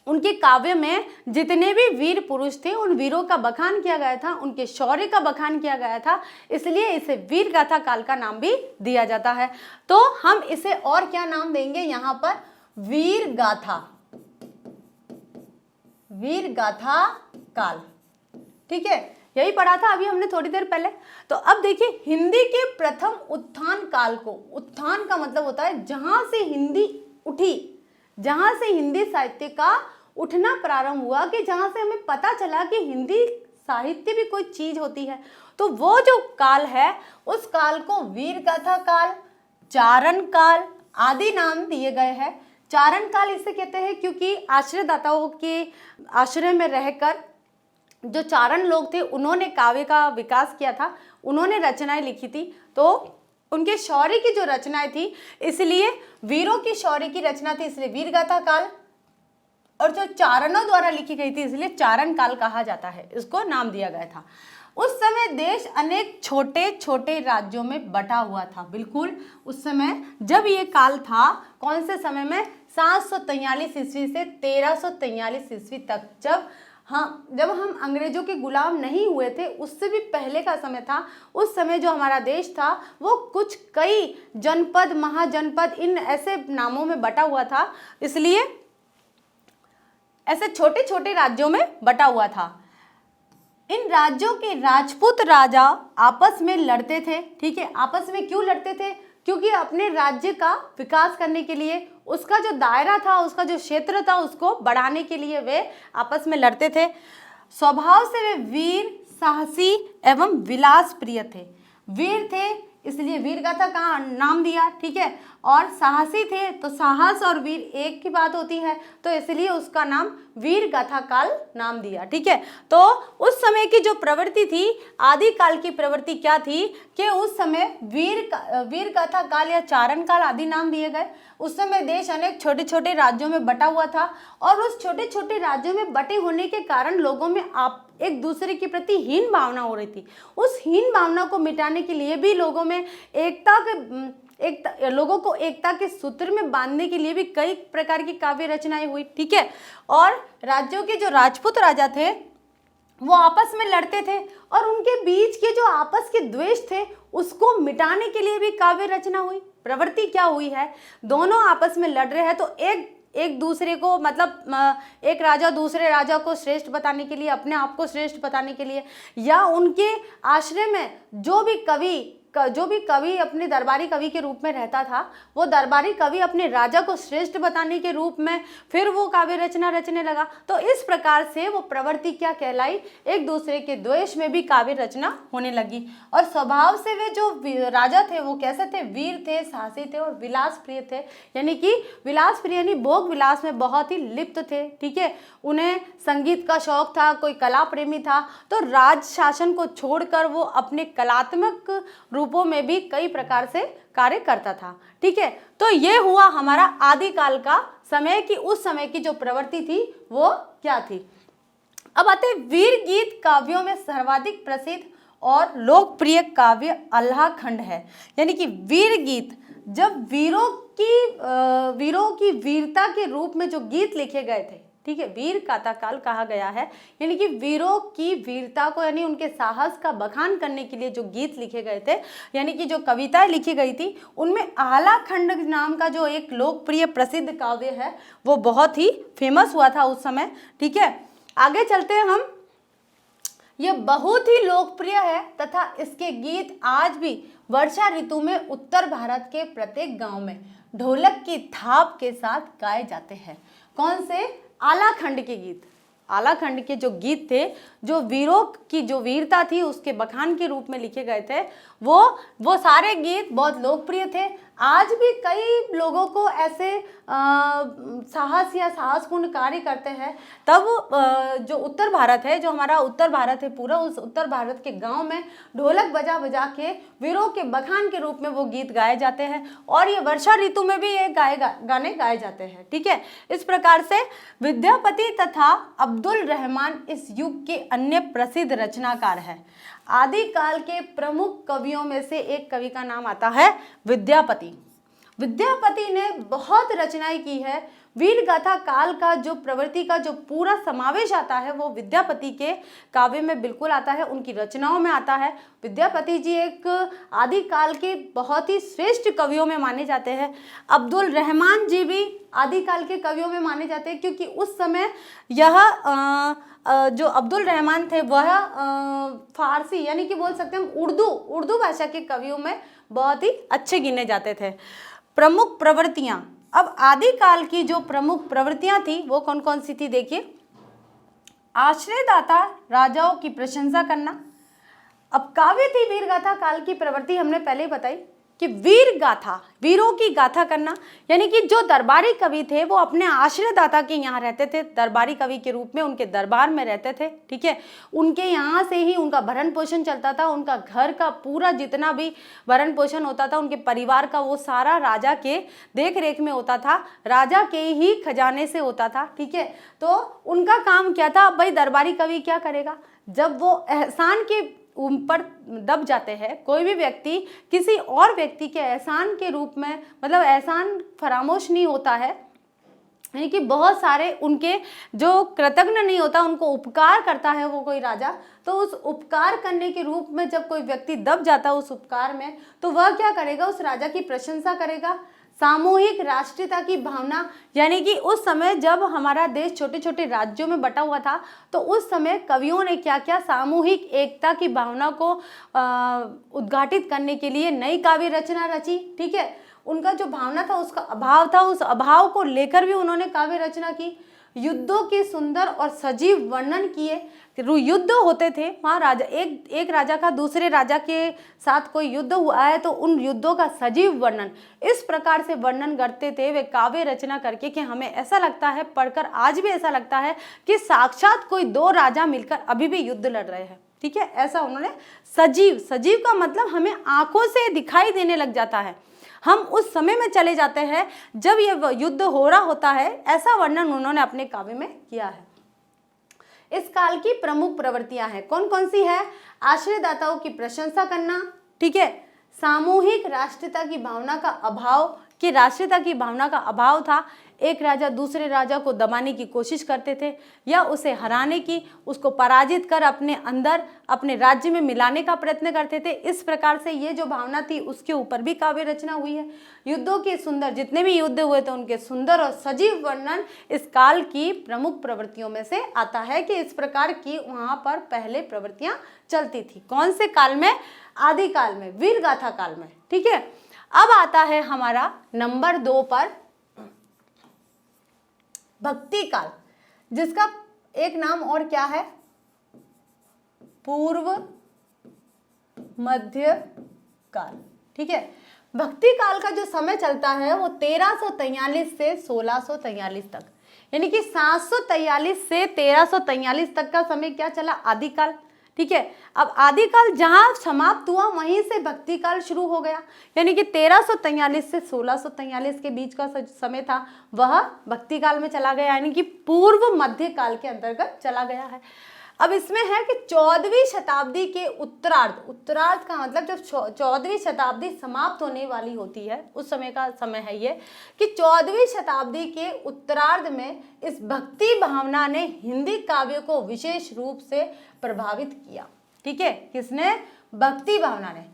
[SPEAKER 1] उनके काव्य में जितने भी वीर पुरुष थे उन वीरों का बखान किया गया था, उनके शौर्य का बखान किया गया था, इसलिए इसे वीर गाथा काल का नाम भी दिया जाता है। तो हम इसे और क्या नाम देंगे यहाँ पर? वीर गाथा काल। ठीक है, यही पढ़ा था अभी हमने थोड़ी देर पहले। तो अब देखिए हिंदी के प्रथम उत्थान काल को, उत्थान का मतलब होता है जहां से हिंदी उठी, जहां से हिंदी साहित्य का उठना प्रारंभ हुआ, कि जहां से हमें पता चला कि हिंदी साहित्य भी कोई चीज होती है। तो वो जो काल है उस काल को वीर गाथा काल, चारण काल आदि नाम दिए गए हैं। चारण काल इसे कहते हैं क्योंकि आश्रयदाताओं के आश्रय में रहकर जो चारण लोग थे उन्होंने काव्य का विकास किया था, उन्होंने रचनाएं लिखी थी, तो उनके शौर्य की जो रचनाएं थी इसलिए वीरों की शौर्य की रचना थी इसलिए वीर गाथा काल, और जो चारणों द्वारा लिखी गई थी इसलिए चारण काल कहा जाता है, इसको नाम दिया गया था। उस समय देश अनेक छोटे छोटे राज्यों में बटा हुआ था। बिल्कुल उस समय जब ये काल था, कौन से समय में? 743 ईस्वी से 1343 ईस्वी तक, जब हम अंग्रेजों के गुलाम नहीं हुए थे, उससे भी पहले का समय था। उस समय जो हमारा देश था वो कई जनपद, महाजनपद, इन ऐसे नामों में बटा हुआ था, इसलिए ऐसे छोटे छोटे राज्यों में बटा हुआ था। इन राज्यों के राजपूत राजा आपस में लड़ते थे। ठीक है, आपस में क्यों लड़ते थे? क्योंकि अपने राज्य का विकास करने के लिए, उसका जो दायरा था, उसका जो क्षेत्र था, उसको बढ़ाने के लिए वे आपस में लड़ते थे। स्वभाव से वे वीर, साहसी एवं विलास प्रिय थे। वीर थे इसलिए वीर गाथा का नाम दिया। ठीक है, और साहसी थे तो साहस और वीर एक की बात होती है, तो इसलिए उसका नाम वीर गाथा काल नाम दिया। ठीक है, तो उस समय की जो प्रवृत्ति थी, आदि काल की प्रवृत्ति क्या थी कि उस समय वीर गाथा काल या चारण काल आदि नाम दिए गए। उस समय देश अनेक छोटे छोटे राज्यों में बटा हुआ था, और उस छोटे छोटे राज्यों में बटे होने के कारण लोगों में एक दूसरे के प्रति हीन भावना हो रही थी। उस हीन भावना को मिटाने के लिए भी लोगों में लोगों को एकता के सूत्र में बांधने के लिए भी कई प्रकार की काव्य रचनाएं हुई। ठीक है, और राज्यों के जो राजपूत राजा थे वो आपस में लड़ते थे, और उनके बीच के जो आपस के द्वेष थे उसको मिटाने के लिए भी काव्य रचना हुई। प्रवृत्ति क्या हुई है? दोनों आपस में लड़ रहे हैं तो एक दूसरे को, मतलब एक राजा दूसरे राजा को श्रेष्ठ बताने के लिए, अपने आप को श्रेष्ठ बताने के लिए, या उनके आश्रय में जो भी कवि जो भी कवि अपने दरबारी कवि के रूप में रहता था, वो दरबारी कवि अपने राजा को श्रेष्ठ बताने के रूप में फिर वो काव्य रचना रचने लगा। तो इस प्रकार से वो प्रवृत्ति क्या कहलाई, एक दूसरे के द्वेष में भी काव्य रचना होने लगी। और स्वभाव से वे जो राजा थे वो कैसे थे, वीर थे, साहसी थे और विलास प्रिय थे, यानी कि विलास प्रिय यानी भोग विलास में बहुत ही लिप्त थे। ठीक है, उन्हें संगीत का शौक था, कोई कला प्रेमी था, तो राज शासन को छोड़कर वो अपने कलात्मक रूपों में भी कई प्रकार से कार्य करता था। ठीक है, तो ये हुआ हमारा आदिकाल का समय कि उस समय की जो प्रवृत्ति थी वो क्या थी। अब आते हैं वीर गीत काव्यों में सर्वाधिक प्रसिद्ध और लोकप्रिय काव्य अल्लाह खंड है। यानी कि वीर गीत, जब वीरों की वीरता के रूप में जो गीत लिखे गए थे, ठीक है, वीर गाथा काल कहा गया है, यानी कि वीरों की वीरता को यानी उनके साहस का बखान करने के लिए जो गीत लिखे गए थे, यानी कि जो कविताएं लिखी गई थी, उनमें आला खंड नाम का जो एक लोकप्रिय प्रसिद्ध काव्य है वो बहुत ही फेमस हुआ था उस समय। ठीक है, आगे चलते हैं हम। यह बहुत ही लोकप्रिय है तथा इसके गीत आज भी वर्षा ऋतु में उत्तर भारत के प्रत्येक गांव में ढोलक की थाप के साथ गाए जाते हैं। कौन से? आला खंड के गीत। आला खंड के जो गीत थे, जो वीरों की जो वीरता थी उसके बखान के रूप में लिखे गए थे, वो सारे गीत बहुत लोकप्रिय थे। आज भी कई लोगों को ऐसे साहस या साहसपूर्ण कार्य करते हैं, तब जो उत्तर भारत है, जो हमारा उत्तर भारत है पूरा, उस उत्तर भारत के गांव में ढोलक बजा बजा के वीरों के बखान के रूप में वो गीत गाए जाते हैं और ये वर्षा ऋतु में भी ये गाने गाए जाते हैं। ठीक है, इस प्रकार से विद्यापति तथा अब्दुल रहमान इस युग के अन्य प्रसिद्ध रचनाकार हैं। आदिकाल के प्रमुख कवियों में से एक कवि का नाम आता है विद्यापति। विद्यापति ने बहुत रचनाएं की है। वीर गाथा काल का जो प्रवृत्ति का जो पूरा समावेश आता है वो विद्यापति के काव्य में बिल्कुल आता है, उनकी रचनाओं में आता है। विद्यापति जी एक आदिकाल के बहुत ही श्रेष्ठ कवियों में माने जाते हैं। अब्दुल रहमान जी भी आदिकाल के कवियों में माने जाते हैं, क्योंकि उस समय यह जो अब्दुल रहमान थे वह फारसी यानी कि बोल सकते हैं हम उर्दू भाषा के कवियों में बहुत ही अच्छे गिने जाते थे। प्रमुख प्रवृत्तियां, अब आदिकाल की जो प्रमुख प्रवृत्तियां थी वो कौन कौन सी थी देखिए। आश्रयदाता राजाओं की प्रशंसा करना। अब काव्य थी वीर गाथा काल की प्रवृत्ति, हमने पहले ही बताई कि वीर गाथा, वीरों की गाथा करना, यानी कि जो दरबारी कवि थे वो अपने आश्रयदाता के यहाँ रहते थे, दरबारी कवि के रूप में उनके दरबार में रहते थे। ठीक है, उनके यहाँ से ही उनका भरण पोषण चलता था, उनका घर का पूरा जितना भी भरण पोषण होता था, उनके परिवार का, वो सारा राजा के देख रेख में होता था, राजा के ही खजाने से होता था। ठीक है, तो उनका काम क्या था, भाई दरबारी कवि क्या करेगा, जब वो एहसान के ऊपर दब जाते हैं, कोई भी व्यक्ति किसी और व्यक्ति के एहसान के रूप में, मतलब एहसान फरामोश नहीं होता है, यानी कि बहुत सारे उनके जो कृतज्ञ नहीं होता, उनको उपकार करता है वो कोई राजा, तो उस उपकार करने के रूप में जब कोई व्यक्ति दब जाता है उस उपकार में, तो वह क्या करेगा, उस राजा की प्रशंसा करेगा। सामूहिक राष्ट्रीयता की भावना, यानी कि उस समय जब हमारा देश छोटे छोटे राज्यों में बटा हुआ था, तो उस समय कवियों ने क्या क्या सामूहिक एकता की भावना को उद्घाटित करने के लिए नई काव्य रचना रची। ठीक है, उनका जो भावना था उसका अभाव था, उस अभाव को लेकर भी उन्होंने काव्य रचना की। युद्धों के सुंदर और सजीव वर्णन किए। युद्ध होते थे वहाँ, राजा एक राजा का दूसरे राजा के साथ कोई युद्ध हुआ है तो उन युद्धों का सजीव वर्णन इस प्रकार से वर्णन करते थे वे काव्य रचना करके कि हमें ऐसा लगता है, पढ़कर आज भी ऐसा लगता है कि साक्षात कोई दो राजा मिलकर अभी भी युद्ध लड़ रहे हैं। ठीक है, ऐसा उन्होंने सजीव का मतलब हमें आंखों से दिखाई देने लग जाता है, हम उस समय में चले जाते हैं जब ये युद्ध हो रहा होता है, ऐसा वर्णन उन्होंने अपने काव्य में किया है। इस काल की प्रमुख प्रवृत्तियां हैं, कौन कौन सी है, आश्रयदाताओं की प्रशंसा करना। ठीक है, सामूहिक राष्ट्रीयता की भावना का अभाव, कि राष्ट्रीयता की भावना का अभाव था, एक राजा दूसरे राजा को दबाने की कोशिश करते थे या उसे हराने की, उसको पराजित कर अपने अंदर अपने राज्य में मिलाने का प्रयत्न करते थे। इस प्रकार से ये जो भावना थी उसके ऊपर भी काव्य रचना हुई है। युद्धों के सुंदर, जितने भी युद्ध हुए थे उनके सुंदर और सजीव वर्णन इस काल की प्रमुख प्रवृत्तियों में से आता है कि इस प्रकार की वहां पर पहले प्रवृत्तियां चलती थी। कौन से काल में? आदि काल में, वीर गाथा काल में। ठीक है, अब आता है हमारा नंबर 2 पर भक्ति काल, जिसका एक नाम और क्या है? पूर्व मध्य काल। ठीक है, भक्ति काल का जो समय चलता है वो 1343 से 1643 तक, यानी कि 743 से 1343 तक का समय क्या चला? आदिकाल। ठीक है, अब आदिकाल जहां समाप्त हुआ वहीं से भक्ति काल शुरू हो गया, यानी कि 1343 से 1643 के बीच का समय था वह भक्ति काल में चला गया, यानी कि पूर्व मध्य काल के अंतर्गत चला गया है। अब इसमें है कि 14वीं शताब्दी के उत्तरार्ध, उत्तरार्ध का मतलब जब 14वीं शताब्दी समाप्त होने वाली होती है उस समय का समय है ये, कि 14वीं शताब्दी के उत्तरार्ध में इस भक्ति भावना ने हिंदी काव्य को विशेष रूप से प्रभावित किया। ठीक है, किसने? भक्ति भावना ने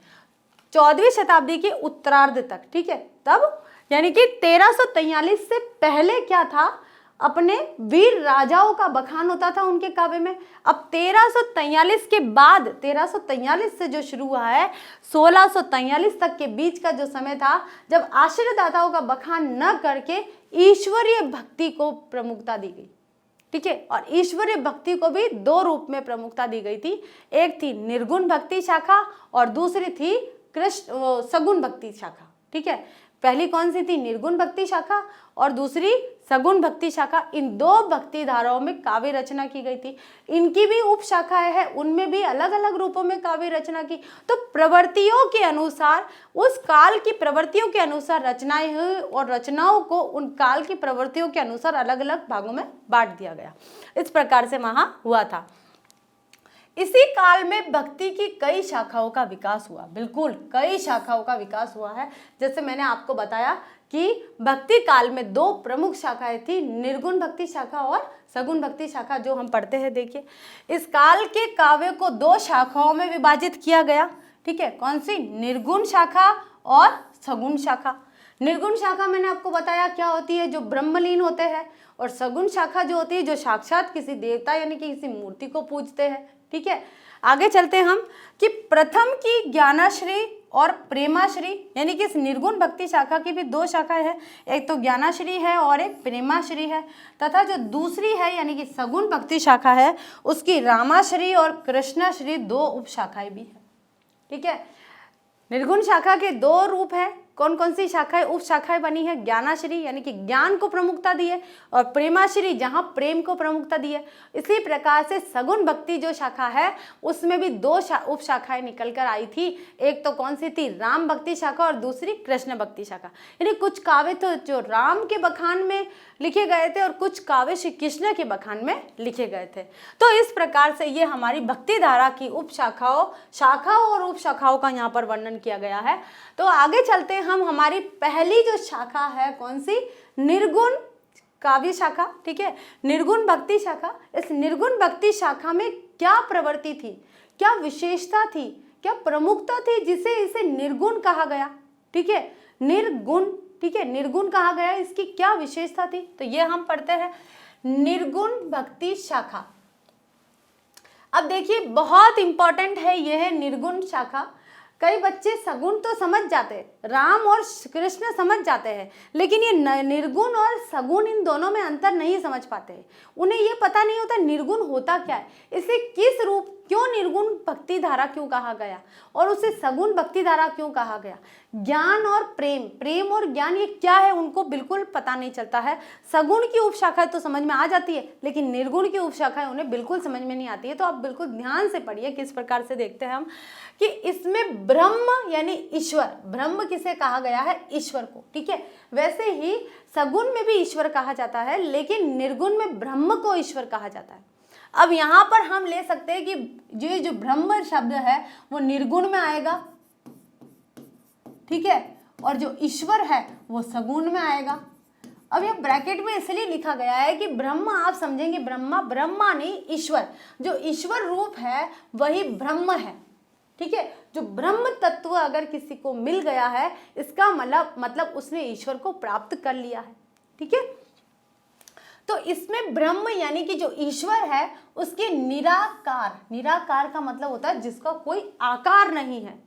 [SPEAKER 1] 14वीं शताब्दी के उत्तरार्ध तक। ठीक है, तब यानी कि 1343 से पहले क्या था? अपने वीर राजाओं का बखान होता था उनके काव्य में। अब 1343 के बाद, 1343 से जो शुरू हुआ है 1643 तक के बीच का जो समय था, जब आश्रयदाताओं का बखान न करके ईश्वरीय भक्ति को प्रमुखता दी गई। ठीक है, और ईश्वरीय भक्ति को भी 2 रूप में प्रमुखता दी गई थी। एक थी निर्गुण भक्ति शाखा और दूसरी थी सगुण भक्ति शाखा। ठीक है, पहली कौन सी थी? निर्गुण भक्ति शाखा और दूसरी सगुण भक्ति शाखा। इन 2 भक्ति धाराओं में काव्य रचना की गई थी। इनकी भी उप शाखाएं हैं, उनमें भी अलग अलग रूपों में काव्य रचना की। तो प्रवृत्तियों के अनुसार, उस काल की प्रवृत्तियों के अनुसार रचनाएं हुई और रचनाओं को उन काल की प्रवृत्तियों के अनुसार अलग अलग भागों में बांट दिया गया। इस प्रकार से वहां हुआ था। इसी काल में भक्ति की कई शाखाओं का विकास हुआ। बिल्कुल, कई शाखाओं का विकास हुआ है। जैसे मैंने आपको बताया कि भक्ति काल में 2 प्रमुख शाखाएं थी, निर्गुण भक्ति शाखा और सगुण भक्ति शाखा, जो हम पढ़ते हैं। देखिए, इस काल के काव्य को 2 शाखाओं में विभाजित किया गया। ठीक है, कौन सी? निर्गुण शाखा और सगुण शाखा। निर्गुण शाखा मैंने आपको बताया क्या होती है, जो ब्रह्मलीन होते हैं, और सगुण शाखा जो होती है जो साक्षात किसी देवता यानी कि किसी मूर्ति को पूजते हैं। ठीक है, आगे चलते हैं हम कि प्रथम की ज्ञानाश्री और प्रेमाश्री, यानी कि इस निर्गुण भक्ति शाखा की भी 2 शाखाएं हैं, एक तो ज्ञानाश्री है और एक प्रेमाश्री है, तथा जो दूसरी है यानी कि सगुण भक्ति शाखा है उसकी रामाश्री और कृष्णाश्री 2 उप शाखाएं भी है। ठीक है, निर्गुण शाखा के 2 रूप है। कौन कौन सी शाखाएं उप शाखाएं बनी है? ज्ञानाश्री यानी कि ज्ञान को प्रमुखता दी है, और प्रेमाश्री जहां प्रेम को प्रमुखता दी है। इसी प्रकार से सगुण भक्ति जो शाखा है उसमें भी 2 उप शाखाएं निकल कर आई थी। एक तो कौन सी थी? राम भक्ति शाखा और दूसरी कृष्ण भक्ति शाखा। यानी कुछ काव्य तो जो राम के बखान में लिखे गए थे और कुछ काव्य श्री कृष्ण के बखान में लिखे गए थे। तो इस प्रकार से ये हमारी भक्ति धारा की उप शाखाओं और उप शाखाओं का यहाँ पर वर्णन किया गया है। तो आगे चलते हैं हम। हमारी पहली जो शाखा है कौन सी? निर्गुण काव्य शाखा। ठीक है, निर्गुण भक्ति शाखा। इस निर्गुण भक्ति शाखा में क्या प्रवृत्ति थी, क्या विशेषता थी, क्या प्रमुखता थी जिसे इसे निर्गुण कहा गया? ठीक है, निर्गुण। ठीक है, निर्गुण कहा गया, इसकी क्या विशेषता थी? तो ये हम पढ़ते हैं निर्गुण भक्ति शाखा। अब देखिए, बहुत इंपॉर्टेंट है, यह है निर्गुण शाखा। कई बच्चे सगुण तो समझ जाते हैं, राम और कृष्ण समझ जाते हैं, लेकिन ये निर्गुण और सगुण इन दोनों में अंतर नहीं समझ पाते हैं। उन्हें ये पता नहीं होता निर्गुण होता क्या है, इसे किस रूप, क्यों निर्गुण भक्ति धारा क्यों कहा गया और उसे सगुण भक्ति धारा क्यों कहा गया। ज्ञान और प्रेम, प्रेम और ज्ञान ये क्या है उनको बिल्कुल पता नहीं चलता है। सगुण की उपशाखाएं तो समझ में आ जाती है, लेकिन निर्गुण की उपशाखाएं उन्हें बिल्कुल समझ में नहीं आती है। तो आप बिल्कुल ध्यान से पढ़िए किस प्रकार से देखते हैं हम कि इसमें ब्रह्म यानी ईश्वर, ब्रह्म किसे कहा गया है? ईश्वर को। ठीक है, वैसे ही सगुण में भी ईश्वर कहा जाता है, लेकिन निर्गुण में ब्रह्म को ईश्वर कहा जाता है। अब यहाँ पर हम ले सकते हैं कि जो ब्रह्म शब्द है वो निर्गुण में आएगा, ठीक है, और जो ईश्वर है वो सगुण में आएगा। अब ये ब्रैकेट में इसलिए लिखा गया है कि ब्रह्म आप समझेंगे, ब्रह्मा नहीं ईश्वर, जो ईश्वर रूप है वही ब्रह्म है। ठीक है, जो ब्रह्म तत्व अगर किसी को मिल गया है इसका मतलब उसने ईश्वर को प्राप्त कर लिया है। ठीक है, तो इसमें ब्रह्म यानी कि जो ईश्वर है उसके निराकार, निराकार का मतलब होता है जिसका कोई आकार नहीं है,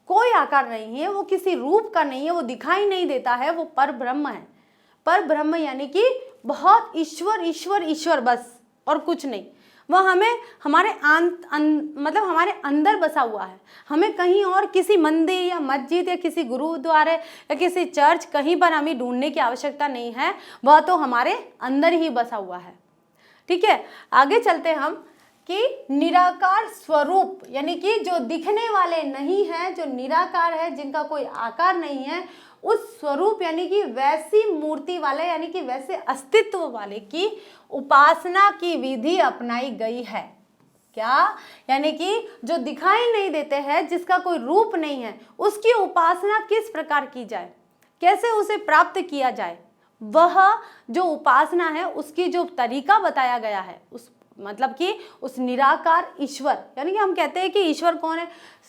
[SPEAKER 1] कोई आकार नहीं है, वो किसी रूप का नहीं है, वो दिखाई नहीं देता है, वो पर ब्रह्म है। पर ब्रह्म यानी कि बहुत ईश्वर ईश्वर ईश्वर बस, और कुछ नहीं। वह हमें हमारे मतलब हमारे अंदर बसा हुआ है। हमें कहीं और किसी मंदिर या मस्जिद या किसी गुरुद्वारे या किसी चर्च कहीं पर हमें ढूंढने की आवश्यकता नहीं है, वह तो हमारे अंदर ही बसा हुआ है। ठीक है, आगे चलते हम कि निराकार स्वरूप यानी कि जो दिखने वाले नहीं है, जो निराकार है, जिनका कोई आकार नहीं है, उस स्वरूप यानी कि वैसी मूर्ति वाले यानी कि वैसे अस्तित्व वाले की उपासना की विधि अपनाई गई है। क्या? यानी कि जो दिखाई नहीं देते हैं, जिसका कोई रूप नहीं है, उसकी उपासना किस प्रकार की जाए, कैसे उसे प्राप्त किया जाए, वह जो उपासना है उसकी जो तरीका बताया गया है, उस मतलब कि उस निराकार ईश्वर यानी कि हम कहते हैं कि ईश्वर कौन है,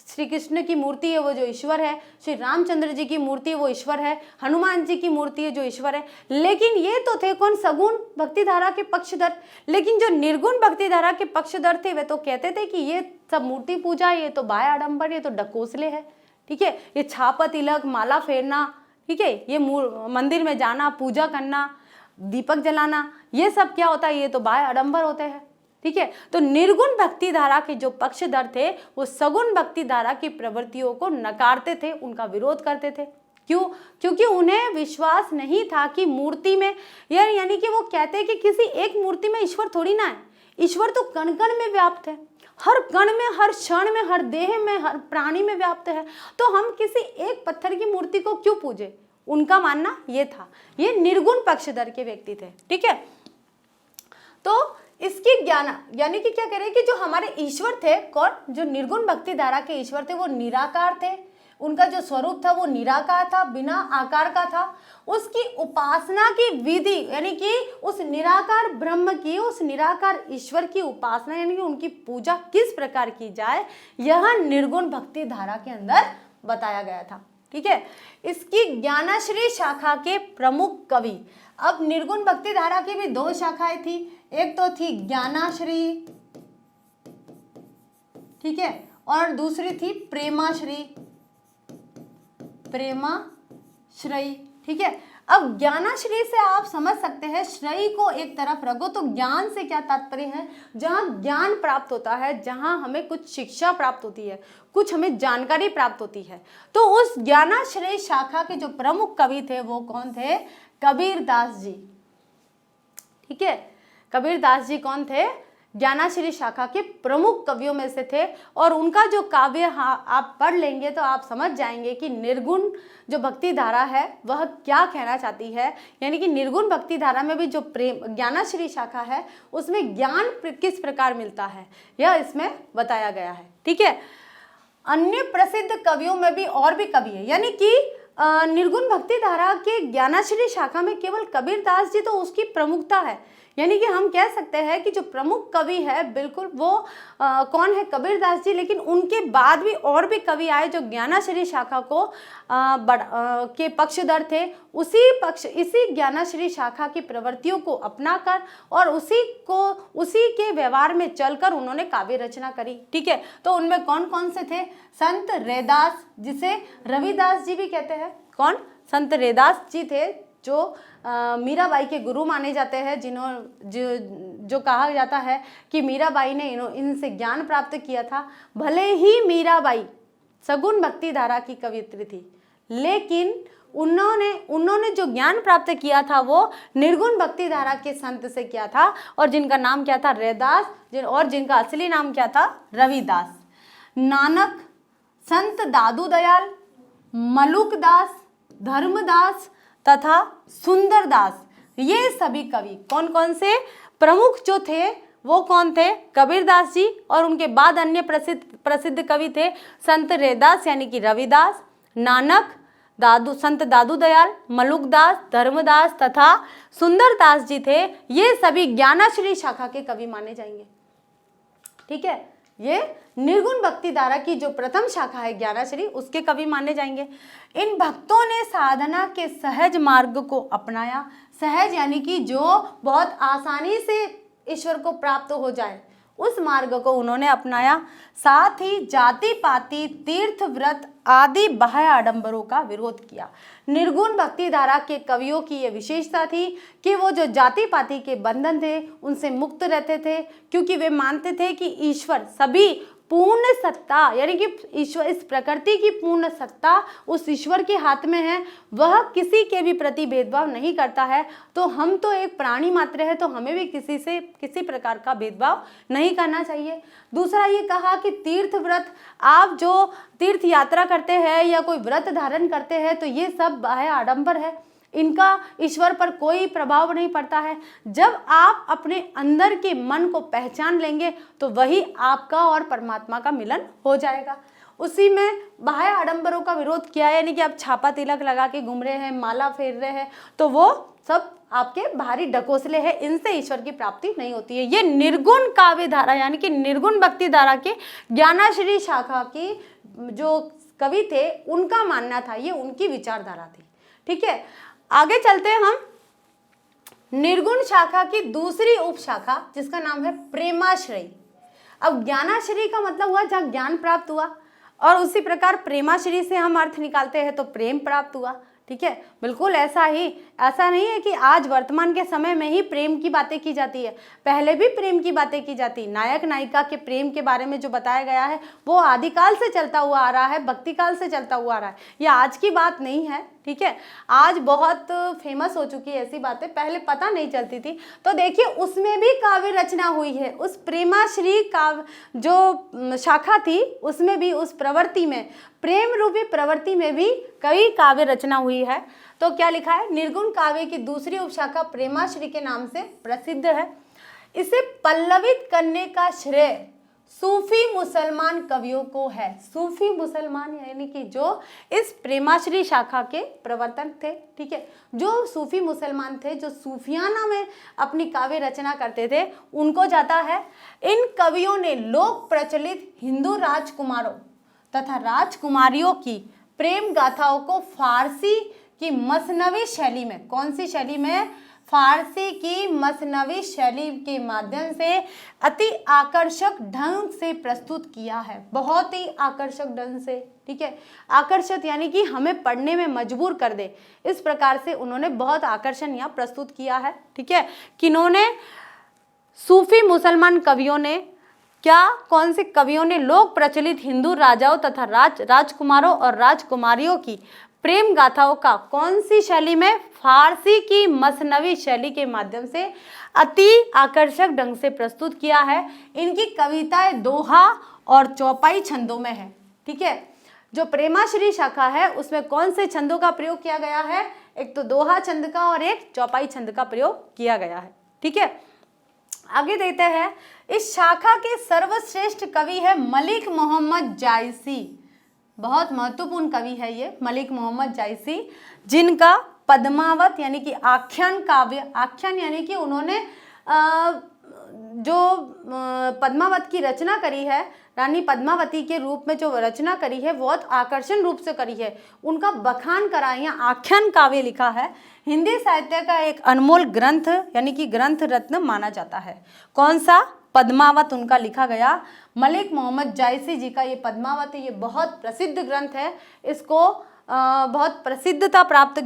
[SPEAKER 1] श्री कृष्ण की मूर्ति है वो जो ईश्वर है, श्री रामचंद्र जी की मूर्ति है वो ईश्वर है, हनुमान जी की मूर्ति है जो ईश्वर है। लेकिन ये तो थे कौन? सगुण भक्ति धारा के पक्षधर। लेकिन जो निर्गुण भक्ति धारा के पक्षधर थे वे तो कहते थे कि ये सब मूर्ति पूजा, ये तो बाय आडंबर, ये तो डकोसले है। ठीक है, ये छापा तिलक माला फेरना, ठीक है, ये मंदिर में जाना, पूजा करना, दीपक जलाना, ये सब क्या होता है? ये तो बाय आडंबर होते हैं। ठीक है, तो निर्गुण भक्ति धारा के जो पक्षधर थे वो सगुण भक्ति धारा की प्रवृत्तियों को नकारते थे, उनका विरोध करते थे। क्यों? क्योंकि उन्हें विश्वास नहीं था कि मूर्ति में यानी कि वो कहते हैं कि किसी एक मूर्ति में ईश्वर थोड़ी ना है, ईश्वर तो कण कण में व्याप्त है, हर कण में, हर क्षण में, हर देह में, हर प्राणी में व्याप्त है। तो हम किसी एक पत्थर की मूर्ति को क्यों पूजे? उनका मानना ये था। ये निर्गुण पक्षधर के व्यक्ति थे। ठीक है, तो इसकी ज्ञान यानी कि क्या कह रहे हैं कि जो हमारे ईश्वर थे, कौन? जो निर्गुण भक्ति धारा के ईश्वर थे वो निराकार थे, उनका जो स्वरूप था वो निराकार था, बिना आकार का था। उसकी उपासना की विधि यानी कि उस निराकार ब्रह्म की, उस निराकार ईश्वर की उपासना यानी कि उनकी पूजा किस प्रकार की जाए, यह निर्गुण भक्ति धारा के अंदर बताया गया था। ठीक है, इसकी ज्ञानाश्री शाखा के प्रमुख कवि, अब निर्गुण भक्ति धारा की भी दो शाखाएं थी, एक तो थी ज्ञानाश्री, ठीक है, और दूसरी थी प्रेमाश्री, प्रेमाश्रयी। ठीक है, अब ज्ञानाश्री से आप समझ सकते हैं, श्रेय को एक तरफ रखो तो ज्ञान से क्या तात्पर्य है? जहां ज्ञान प्राप्त होता है, जहां हमें कुछ शिक्षा प्राप्त होती है, कुछ हमें जानकारी प्राप्त होती है। तो उस ज्ञानाश्रय शाखा के जो प्रमुख कवि थे वो कौन थे? कबीरदास जी। ठीक है, कबीरदास जी कौन थे? ज्ञानाश्री शाखा के प्रमुख कवियों में से थे। और उनका जो काव्य आप पढ़ लेंगे तो आप समझ जाएंगे कि निर्गुण जो भक्ति धारा है वह क्या कहना चाहती है। यानी कि निर्गुण भक्ति धारा में भी जो प्रेम ज्ञानाश्री शाखा है उसमें ज्ञान किस प्रकार मिलता है यह इसमें बताया गया है। ठीक है, अन्य प्रसिद्ध कवियों में भी और भी कवि है, यानी कि निर्गुण भक्ति धारा के ज्ञानाश्री शाखा में केवल कबीरदास जी तो उसकी प्रमुखता है। यानी कि हम कह सकते हैं कि जो प्रमुख कवि है बिल्कुल वो कौन है? कबीरदास जी। लेकिन उनके बाद भी और भी कवि आए जो ज्ञानाश्री शाखा को के पक्षधर थे। इसी ज्ञानाश्री शाखा की प्रवृत्तियों को अपनाकर और उसी के व्यवहार में चलकर उन्होंने काव्य रचना करी। ठीक है, तो उनमें कौन कौन से थे? संत रैदास, जिसे रविदास जी भी कहते हैं। कौन? संत रैदास जी थे जो मीराबाई के गुरु माने जाते हैं, जो कहा जाता है कि मीराबाई ने इनसे ज्ञान प्राप्त किया था। भले ही मीराबाई सगुण भक्ति धारा की कवियत्री थी, लेकिन उन्होंने जो ज्ञान प्राप्त किया था वो निर्गुण भक्ति धारा के संत से किया था, और जिनका नाम क्या था? रैदास, और जिनका असली नाम क्या था? रविदास। नानक, संत दादू दयाल, मलुकदास, धर्मदास तथा सुंदरदास, ये सभी कवि कौन कौन से प्रमुख जो थे वो कौन थे? कबीरदास जी, और उनके बाद अन्य प्रसिद्ध कवि थे संत रैदास यानी कि रविदास, नानक, संत दादू दयाल, मलुकदास, धर्मदास तथा सुंदरदास जी थे, ये सभी ज्ञानाश्री शाखा के कवि माने जाएंगे। ठीक है, ये निर्गुण भक्ति धारा की जो प्रथम शाखा है ज्ञानाश्री, उसके कवि माने जाएंगे। इन भक्तों ने साधना के सहज मार्ग को अपनाया। सहज यानी कि जो बहुत आसानी से ईश्वर को प्राप्त हो जाए, उस मार्ग को उन्होंने अपनाया। साथ ही जाति पाति, तीर्थ व्रत आदि बाह्य आडंबरों का विरोध किया। निर्गुण भक्ति धारा के कवियों की ये विशेषता थी कि वो जो जाति पाति के बंधन थे उनसे मुक्त रहते थे, क्योंकि वे मानते थे कि ईश्वर सभी पूर्ण सत्ता, यानी कि ईश्वर, इस प्रकृति की पूर्ण सत्ता उस ईश्वर के हाथ में है। वह किसी के भी प्रति भेदभाव नहीं करता है। तो हम तो एक प्राणी मात्र है, तो हमें भी किसी से किसी प्रकार का भेदभाव नहीं करना चाहिए। दूसरा ये कहा कि तीर्थ व्रत, आप जो तीर्थ यात्रा करते हैं या कोई व्रत धारण करते हैं, तो ये सब बाह्य आडंबर है, इनका ईश्वर पर कोई प्रभाव नहीं पड़ता है। जब आप अपने अंदर के मन को पहचान लेंगे तो वही आपका और परमात्मा का मिलन हो जाएगा। उसी में बाह्य आडंबरों का विरोध किया है, यानी कि आप छापा तिलक लगा के घूम रहे हैं, माला फेर रहे हैं, तो वो सब आपके बाहरी ढकोसले हैं, इनसे ईश्वर की प्राप्ति नहीं होती है। ये निर्गुण काव्य धारा यानी कि निर्गुण भक्ति धारा के ज्ञानाश्री शाखा की जो कवि थे उनका मानना था, ये उनकी विचारधारा थी। ठीक है, आगे चलते हैं हम निर्गुण शाखा की दूसरी उपशाखा, जिसका नाम है प्रेमाश्रयी। अब ज्ञानाश्रयी का मतलब हुआ जहाँ ज्ञान प्राप्त हुआ, और उसी प्रकार प्रेमाश्रयी से हम अर्थ निकालते हैं तो प्रेम प्राप्त हुआ। ठीक है, बिल्कुल ऐसा ही, ऐसा नहीं है कि आज वर्तमान के समय में ही प्रेम की बातें की जाती है, पहले भी प्रेम की बातें की जाती। नायक नायिका के प्रेम के बारे में जो बताया गया है वो आदिकाल से चलता हुआ आ रहा है, भक्ति काल से चलता हुआ आ रहा है, ये आज की बात नहीं है। ठीक है, आज बहुत फेमस हो चुकी है ऐसी बातें, पहले पता नहीं चलती थी। तो देखिए उसमें भी काव्य रचना हुई है, उस प्रेमाश्री काव्य जो शाखा थी उसमें भी, उस प्रवृत्ति में, प्रेम रूपी प्रवृत्ति में भी कई काव्य रचना हुई है। तो क्या लिखा है, निर्गुण काव्य की दूसरी उपशाखा प्रेमाश्री के नाम से प्रसिद्ध है। इसे पल्लवित करने का श्रेय सूफी मुसलमान कवियों को है। सूफी मुसलमान यानी कि जो इस प्रेमाश्री शाखा के प्रवर्तक थे। ठीक है, जो सूफी मुसलमान थे, जो सूफियाना में अपनी काव्य रचना करते थे, उनको जाता है। इन कवियों ने लोक प्रचलित हिंदू राजकुमारों तथा राजकुमारियों की प्रेम गाथाओं को फारसी की मसनवी शैली में, कौन सी शैली में, फारसी की मसनवी शैली के माध्यम से अति आकर्षक ढंग से प्रस्तुत किया है। बहुत ही आकर्षक ढंग से। ठीक है, आकर्षक यानी कि हमें पढ़ने में मजबूर कर दे, इस प्रकार से उन्होंने बहुत आकर्षण यहाँ प्रस्तुत किया है। ठीक है, किन्होंने, सूफी मुसलमान कवियों ने, क्या, कौन से कवियों ने लोक प्रचलित हिंदू राजाओं तथा राजकुमारों और राजकुमारियों की प्रेम गाथाओं का कौन सी शैली में, फारसी की मसनवी शैली के माध्यम से अति आकर्षक ढंग से प्रस्तुत किया है। इनकी कविताएं दोहा और चौपाई छंदों में है। ठीक है, जो प्रेमाश्री शाखा है उसमें कौन से छंदों का प्रयोग किया गया है, एक तो दोहा छंद का और एक चौपाई छंद का प्रयोग किया गया है। ठीक है, आगे देखते हैं। इस शाखा के सर्वश्रेष्ठ कवि है मलिक मोहम्मद जायसी। बहुत महत्वपूर्ण कवि है ये मलिक मोहम्मद जायसी, जिनका पद्मावत यानी कि आख्यान काव्य, आख्यान यानी कि उन्होंने जो पद्मावत की रचना करी है, रानी पद्मावती के रूप में जो रचना करी है, बहुत आकर्षण रूप से करी है, उनका बखान करा है, यहाँ आख्यान काव्य लिखा है। हिंदी साहित्य का एक अनमोल ग्रंथ यानी कि ग्रंथ रत्न माना जाता है। कौन सा, पद्मावत उनका लिखा गया। मलिक मोहम्मद जायसी जी का ये पद्मावत है, ये बहुत प्रसिद्ध ग्रंथ है, इसको बहुत प्रसिद्धता प्राप्त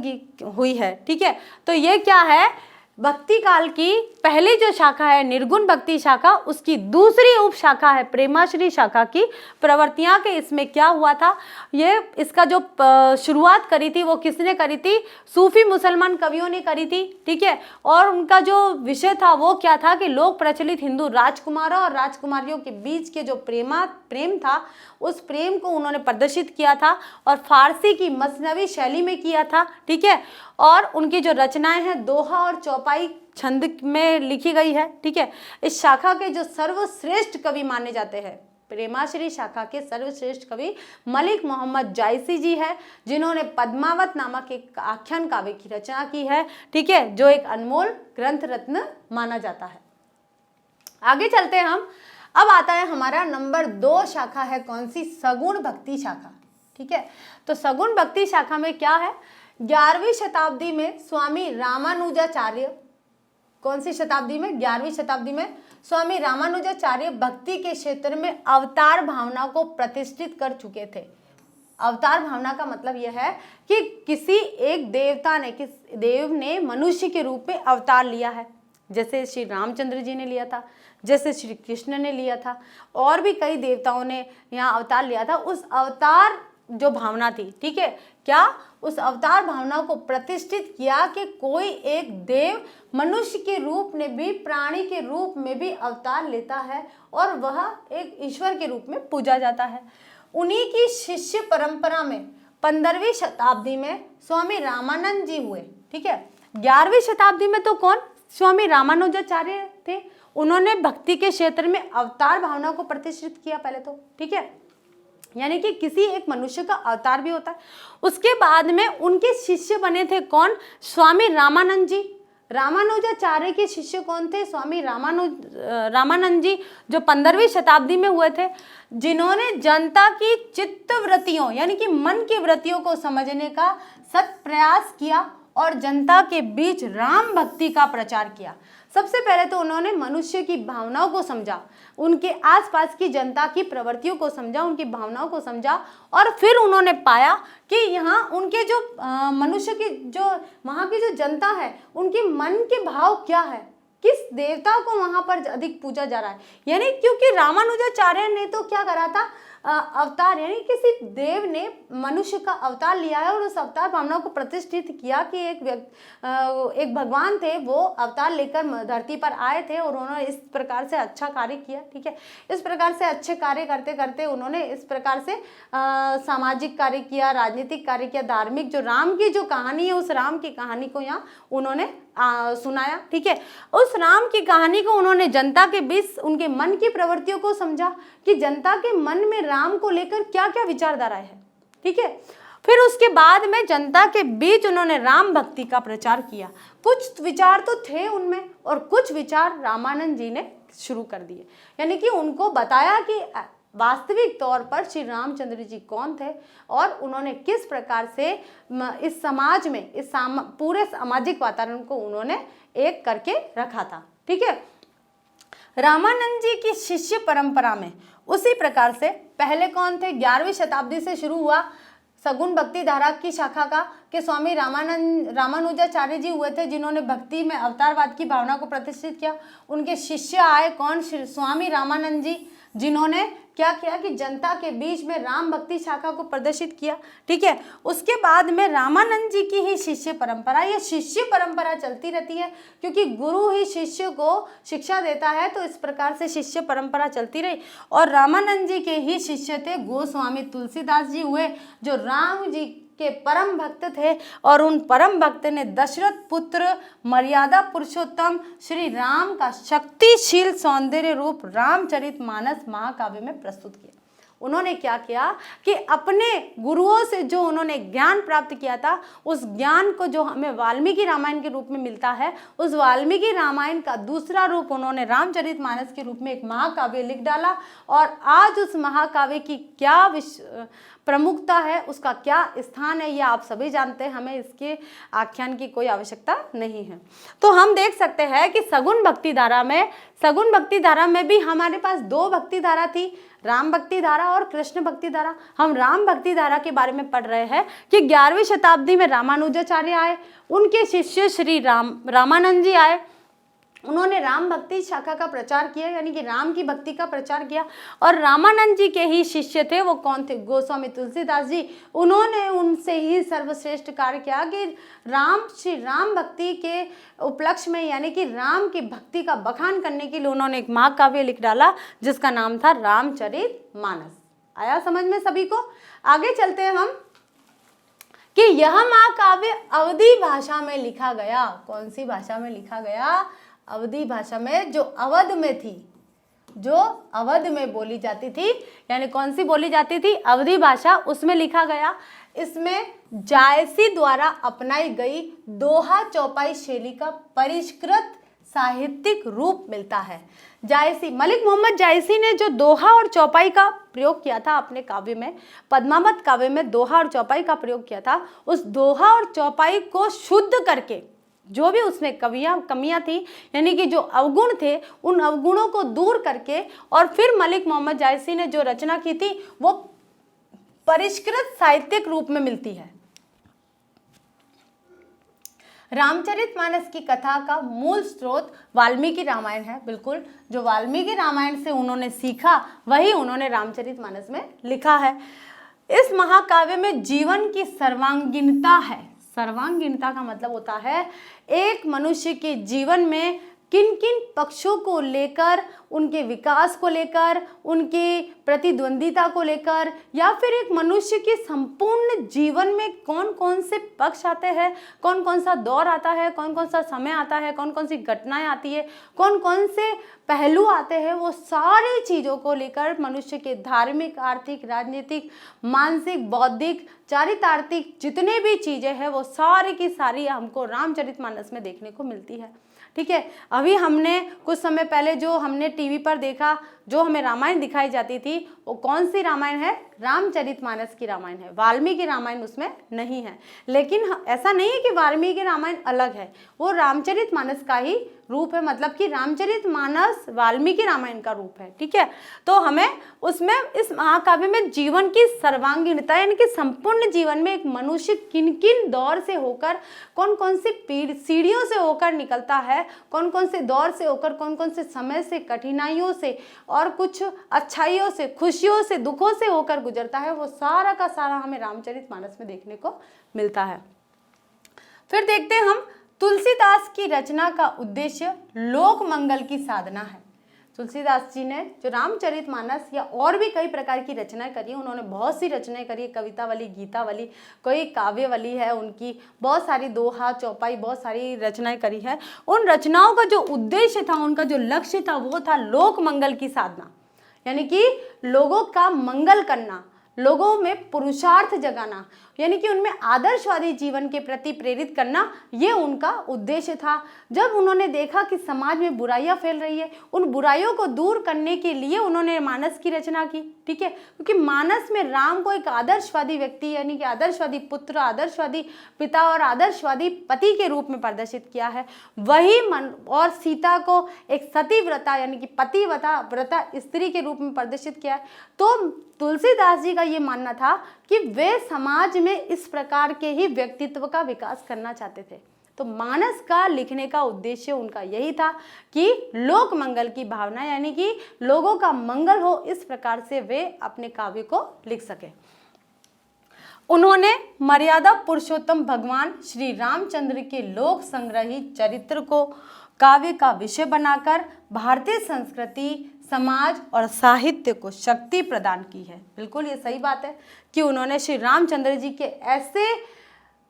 [SPEAKER 1] हुई है। ठीक है, तो ये क्या है, भक्ति काल की पहली जो शाखा है निर्गुण भक्ति शाखा, उसकी दूसरी उप शाखा है प्रेमाश्री शाखा की प्रवृत्तियां के। इसमें क्या हुआ था, ये इसका जो शुरुआत करी थी वो किसने करी थी, सूफी मुसलमान कवियों ने करी थी। ठीक है, और उनका जो विषय था वो क्या था कि लोक प्रचलित हिंदू राजकुमारों और राजकुमारियों के बीच के जो प्रेम था, उस प्रेम को उन्होंने प्रदर्शित किया था और फारसी की मसनवी शैली में किया था। ठीक है, और उनकी जो रचनाएं हैं दोहा और चौपाई छंद में लिखी गई है। ठीक है, इस शाखा के जो सर्वश्रेष्ठ कवि माने जाते हैं प्रेमाश्री शाखा के सर्वश्रेष्ठ कवि मलिक मोहम्मद जायसी जी है, जिन्होंने पद्मावत नामक एक आख्यान काव्य की रचना की है, ठीक है, जो एक अनमोल ग्रंथ रत्न माना जाता है। आगे चलते हैं हम। अब आता है हमारा नंबर 2 शाखा है, कौन सी? सगुण भक्ति शाखा, ठीक है। तो सगुण भक्ति शाखा में क्या है? 11वीं शताब्दी में स्वामी रामानुजाचार्य, कौन सी शताब्दी में? 11वीं शताब्दी में स्वामी रामानुजाचार्य भक्ति के क्षेत्र में अवतार भावना को प्रतिष्ठित कर चुके थे। अवतार भावना का मतलब यह है कि किसी एक देवता ने, किस देव ने मनुष्य के रूप में अवतार लिया है, जैसे श्री रामचंद्र जी ने लिया था, जैसे श्री कृष्ण ने लिया था, और भी कई देवताओं ने यहाँ अवतार लिया था। उस अवतार जो भावना थी, ठीक है, क्या उस अवतार भावना को प्रतिष्ठित किया कि कोई एक देव मनुष्य के रूप में भी, प्राणी के रूप में भी अवतार लेता है और वह एक ईश्वर के रूप में पूजा जाता है। उन्हीं की शिष्य परंपरा में 15वीं शताब्दी में स्वामी रामानंद जी हुए, ठीक है। 11वीं शताब्दी में तो कौन? स्वामी रामानुजाचार्य थे। उन्होंने भक्ति के क्षेत्र में अवतार भावना को प्रतिष्ठित किया पहले तो, ठीक है, यानी कि किसी एक मनुष्य का अवतार भी होता है। उसके बाद में उनके शिष्य बने थे कौन? स्वामी रामानंद जी। रामानुजाचार्य के शिष्य कौन थे? स्वामी रामानंद जी, जो 15वीं शताब्दी में हुए थे, जिन्होंने जनता की चित्त वृत्तियों यानी कि मन की वृत्तियों को समझने का सत प्रयास किया और जनता के बीच राम भक्ति का प्रचार किया। सबसे पहले तो उन्होंने मनुष्य की भावनाओं को समझा, उनके आसपास की जनता की प्रवृत्तियों को समझा, उनकी भावनाओं को समझा, और फिर उन्होंने पाया कि यहाँ उनके जो मनुष्य की जो वहाँ की जो जनता है, उनके मन के भाव क्या है, किस देवता को वहाँ पर अधिक पूजा जा रहा है। यानी क्योंकि रामानुजाचार्य ने तो क्या करा था, अवतार यानी किसी देव ने मनुष्य का अवतार लिया है और उस अवतार भावना को प्रतिष्ठित किया कि एक भगवान थे, वो अवतार लेकर धरती पर आए थे और उन्होंने इस प्रकार से अच्छा कार्य किया, ठीक है। इस प्रकार से अच्छे कार्य करते करते उन्होंने इस प्रकार से सामाजिक कार्य किया, राजनीतिक कार्य किया, धार्मिक जो राम की जो कहानी है, उस राम की कहानी को यहाँ उन्होंने सुनाया, ठीक है। उस राम की कहानी को उन्होंने जनता के बीच उनके मन की प्रवृत्तियों को समझा कि जनता के मन में राम को लेकर क्या क्या विचारधारा है, ठीक है। फिर उसके बाद में जनता के बीच उन्होंने राम भक्ति का प्रचार किया। कुछ विचार तो थे उनमें और कुछ विचार रामानंद जी ने शुरू कर दिए, यानी कि उनको बताया कि वास्तविक तौर पर श्री रामचंद्र जी कौन थे और उन्होंने किस प्रकार से इस समाज में, इस पूरे सामाजिक वातावरण को उन्होंने एक करके रखा था, ठीक है। रामानंद जी की शिष्य परंपरा में उसी प्रकार से पहले कौन थे? 11वीं शताब्दी से शुरू हुआ सगुण भक्ति धारा की शाखा का कि स्वामी रामानुजाचार्य जी हुए थे, जिन्होंने भक्ति में अवतारवाद की भावना को प्रतिष्ठित किया। उनके शिष्य आए कौन? स्वामी रामानंद जी, जिन्होंने क्या किया कि जनता के बीच में राम भक्ति शाखा को प्रदर्शित किया, ठीक है। उसके बाद में रामानंद जी की ही शिष्य परंपरा, ये शिष्य परंपरा चलती रहती है क्योंकि गुरु ही शिष्य को शिक्षा देता है, तो इस प्रकार से शिष्य परंपरा चलती रही। और रामानंद जी के ही शिष्य थे गोस्वामी तुलसीदास जी हुए, जो राम जी के परम भक्त थे और उन परम भक्त ने दशरथ पुत्र मर्यादा पुरुषोत्तम श्री राम का शक्तिशील सौंदर्य रूप रामचरितमानस महाकाव्य में प्रस्तुत किया। उन्होंने क्या किया कि अपने गुरुओं से जो उन्होंने ज्ञान प्राप्त किया था, उस ज्ञान को जो हमें वाल्मीकि रामायण के रूप में मिलता है, उस वाल्मीकि रामायण का दूसरा रूप उन्होंने रामचरितमानस के रूप में एक महाकाव्य लिख डाला। और आज उस महाकाव्य की क्या प्रमुखता है, उसका क्या स्थान है, ये आप सभी जानते हैं, हमें इसके आख्यान की कोई आवश्यकता नहीं है। तो हम देख सकते हैं कि सगुण भक्ति धारा में भी हमारे पास 2 भक्ति धारा थी, राम भक्ति धारा और कृष्ण भक्ति धारा। हम राम भक्ति धारा के बारे में पढ़ रहे हैं कि 11वीं शताब्दी में रामानुजाचार्य आए, उनके शिष्य श्री रामानंद जी आए, उन्होंने राम भक्ति शाखा का प्रचार किया, यानी कि राम की भक्ति का प्रचार किया। और रामानंद जी के ही शिष्य थे, वो कौन थे? गोस्वामी तुलसीदास जी। उन्होंने उनसे ही सर्वश्रेष्ठ कार्य किया कि श्री राम भक्ति के उपलक्ष्य में, यानी कि राम की भक्ति का बखान करने के लिए उन्होंने एक महाकाव्य लिख डाला जिसका नाम था रामचरितमानस। आया समझ में सभी को? आगे चलते हैं हम कि यह महाकाव्य अवधी भाषा में लिखा गया। कौन सी भाषा में लिखा गया? अवधी भाषा में, जो अवध में थी, जो अवध में बोली जाती थी, यानी कौन सी बोली जाती थी, अवधी भाषा, उसमें लिखा गया। इसमें जायसी द्वारा अपनाई गई दोहा चौपाई शैली का परिष्कृत साहित्यिक रूप मिलता है। जायसी, मलिक मोहम्मद जायसी ने जो दोहा और चौपाई का प्रयोग किया था अपने काव्य में, पद्मावत काव्य में दोहा और चौपाई का प्रयोग किया था, उस दोहा और चौपाई को शुद्ध करके जो भी उसमें कमियां थी, यानी कि जो अवगुण थे, उन अवगुणों को दूर करके और फिर मलिक मोहम्मद जायसी ने जो रचना की थी वो परिष्कृत साहित्यिक रूप में मिलती है। रामचरितमानस की कथा का मूल स्रोत वाल्मीकि रामायण है। बिल्कुल, जो वाल्मीकि रामायण से उन्होंने सीखा वही उन्होंने रामचरितमानस में लिखा है। इस महाकाव्य में जीवन की सर्वांगीणता है। सर्वांगीणता का मतलब होता है एक मनुष्य के जीवन में किन किन पक्षों को लेकर, उनके विकास को लेकर, उनकी प्रतिद्वंदिता को लेकर, या फिर एक मनुष्य के संपूर्ण जीवन में कौन कौन से पक्ष आते हैं, कौन कौन सा दौर आता है, कौन कौन सा समय आता है, कौन कौन सी घटनाएं आती है, कौन कौन से पहलू आते हैं, वो सारी चीज़ों को लेकर मनुष्य के धार्मिक, आर्थिक, राजनीतिक, मानसिक, बौद्धिक, चारितार्थिक जितने भी चीज़ें हैं वो सारी की सारी हमको रामचरितमानस में देखने को मिलती है। ठीक है, अभी हमने कुछ समय पहले जो हमने टीवी पर देखा, जो हमें रामायण दिखाई जाती थी, वो कौन सी रामायण है, रामचरितमानस की रामायण है। वाल्मीकि रामायण उसमें नहीं है। लेकिन ऐसा नहीं है कि वाल्मीकि रामायण अलग है, वो रामचरितमानस का ही रूप है, मतलब कि रामचरितमानस वाल्मीकि रामायण का रूप है। ठीक है, तो हमें उसमें इस महाकाव्य में जीवन की सर्वांगीणता, यानी कि संपूर्ण जीवन में एक मनुष्य किन किन दौर से होकर, कौन कौन सी सीढ़ियों से होकर निकलता है, कौन कौन से दौर से होकर, कौन कौन से समय से, कठिनाइयों से और कुछ अच्छाइयों से, खुशियों से, दुखों से होकर गुजरता है, वो सारा का सारा हमें रामचरितमानस में देखने को मिलता है। फिर देखते हैं हम, तुलसीदास की रचना का उद्देश्य लोक मंगल की साधना है। तुलसीदास जी ने जो रामचरितमानस या और भी कई प्रकार की रचनाएं करी, उन्होंने बहुत सी रचनाएं करी, कवितावली, गीतावली, कोई काव्यवली है उनकी, बहुत सारी दोहा चौपाई, बहुत सारी रचनाएं करी है। उन रचनाओं का जो उद्देश्य था, उनका जो लक्ष्य था, वो था लोक मंगल की साधना, यानी कि लोगों का मंगल करना, लोगों में पुरुषार्थ जगाना, यानी कि उनमें आदर्शवादी जीवन के प्रति प्रेरित करना, ये उनका उद्देश्य था। जब उन्होंने देखा कि समाज में बुराइयां फैल रही है, उन बुराइयों को दूर करने के लिए उन्होंने मानस की रचना की। ठीक है, क्योंकि मानस में राम को एक आदर्शवादी व्यक्ति, यानी कि आदर्शवादी पुत्र, आदर्शवादी पिता और आदर्शवादी पति के रूप में प्रदर्शित किया है। वही और सीता को एक सतीव्रता, यानी कि पतिव्रता स्त्री के रूप में प्रदर्शित किया है। तो तुलसीदास जी का ये मानना था कि वे समाज में इस प्रकार के ही व्यक्तित्व का विकास करना चाहते थे। तो मानस का लिखने का उद्देश्य उनका यही था कि लोक मंगल की भावना, यानी कि लोगों का मंगल हो, इस प्रकार से वे अपने काव्य को लिख सके। उन्होंने मर्यादा पुरुषोत्तम भगवान श्री रामचंद्र के लोक संग्रही चरित्र को काव्य का विषय बनाकर भारतीय संस्कृति, समाज और साहित्य को शक्ति प्रदान की है। बिल्कुल ये सही बात है कि उन्होंने श्री रामचंद्र जी के ऐसे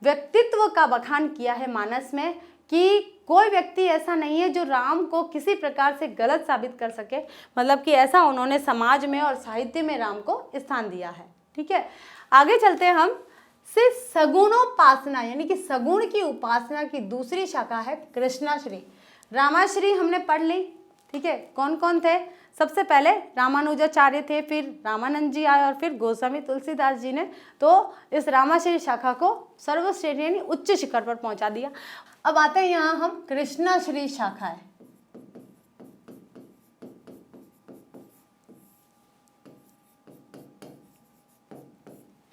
[SPEAKER 1] व्यक्तित्व का बखान किया है मानस में कि कोई व्यक्ति ऐसा नहीं है जो राम को किसी प्रकार से गलत साबित कर सके, मतलब कि ऐसा उन्होंने समाज में और साहित्य में राम को स्थान दिया है। ठीक है, आगे चलते हैं हम। से सगुणोपासना, यानी कि सगुण की उपासना की दूसरी शाखा है कृष्णाश्री। रामाश्री हमने पढ़ ली। ठीक है, कौन कौन थे? सबसे पहले रामानुजाचार्य थे, फिर रामानंद जी आए और फिर गोस्वामी तुलसीदास जी ने तो इस रामाश्री शाखा को सर्वश्रेष्ठ यानी उच्च शिखर पर पहुंचा दिया। अब आते हैं यहाँ हम कृष्णाश्री शाखा है।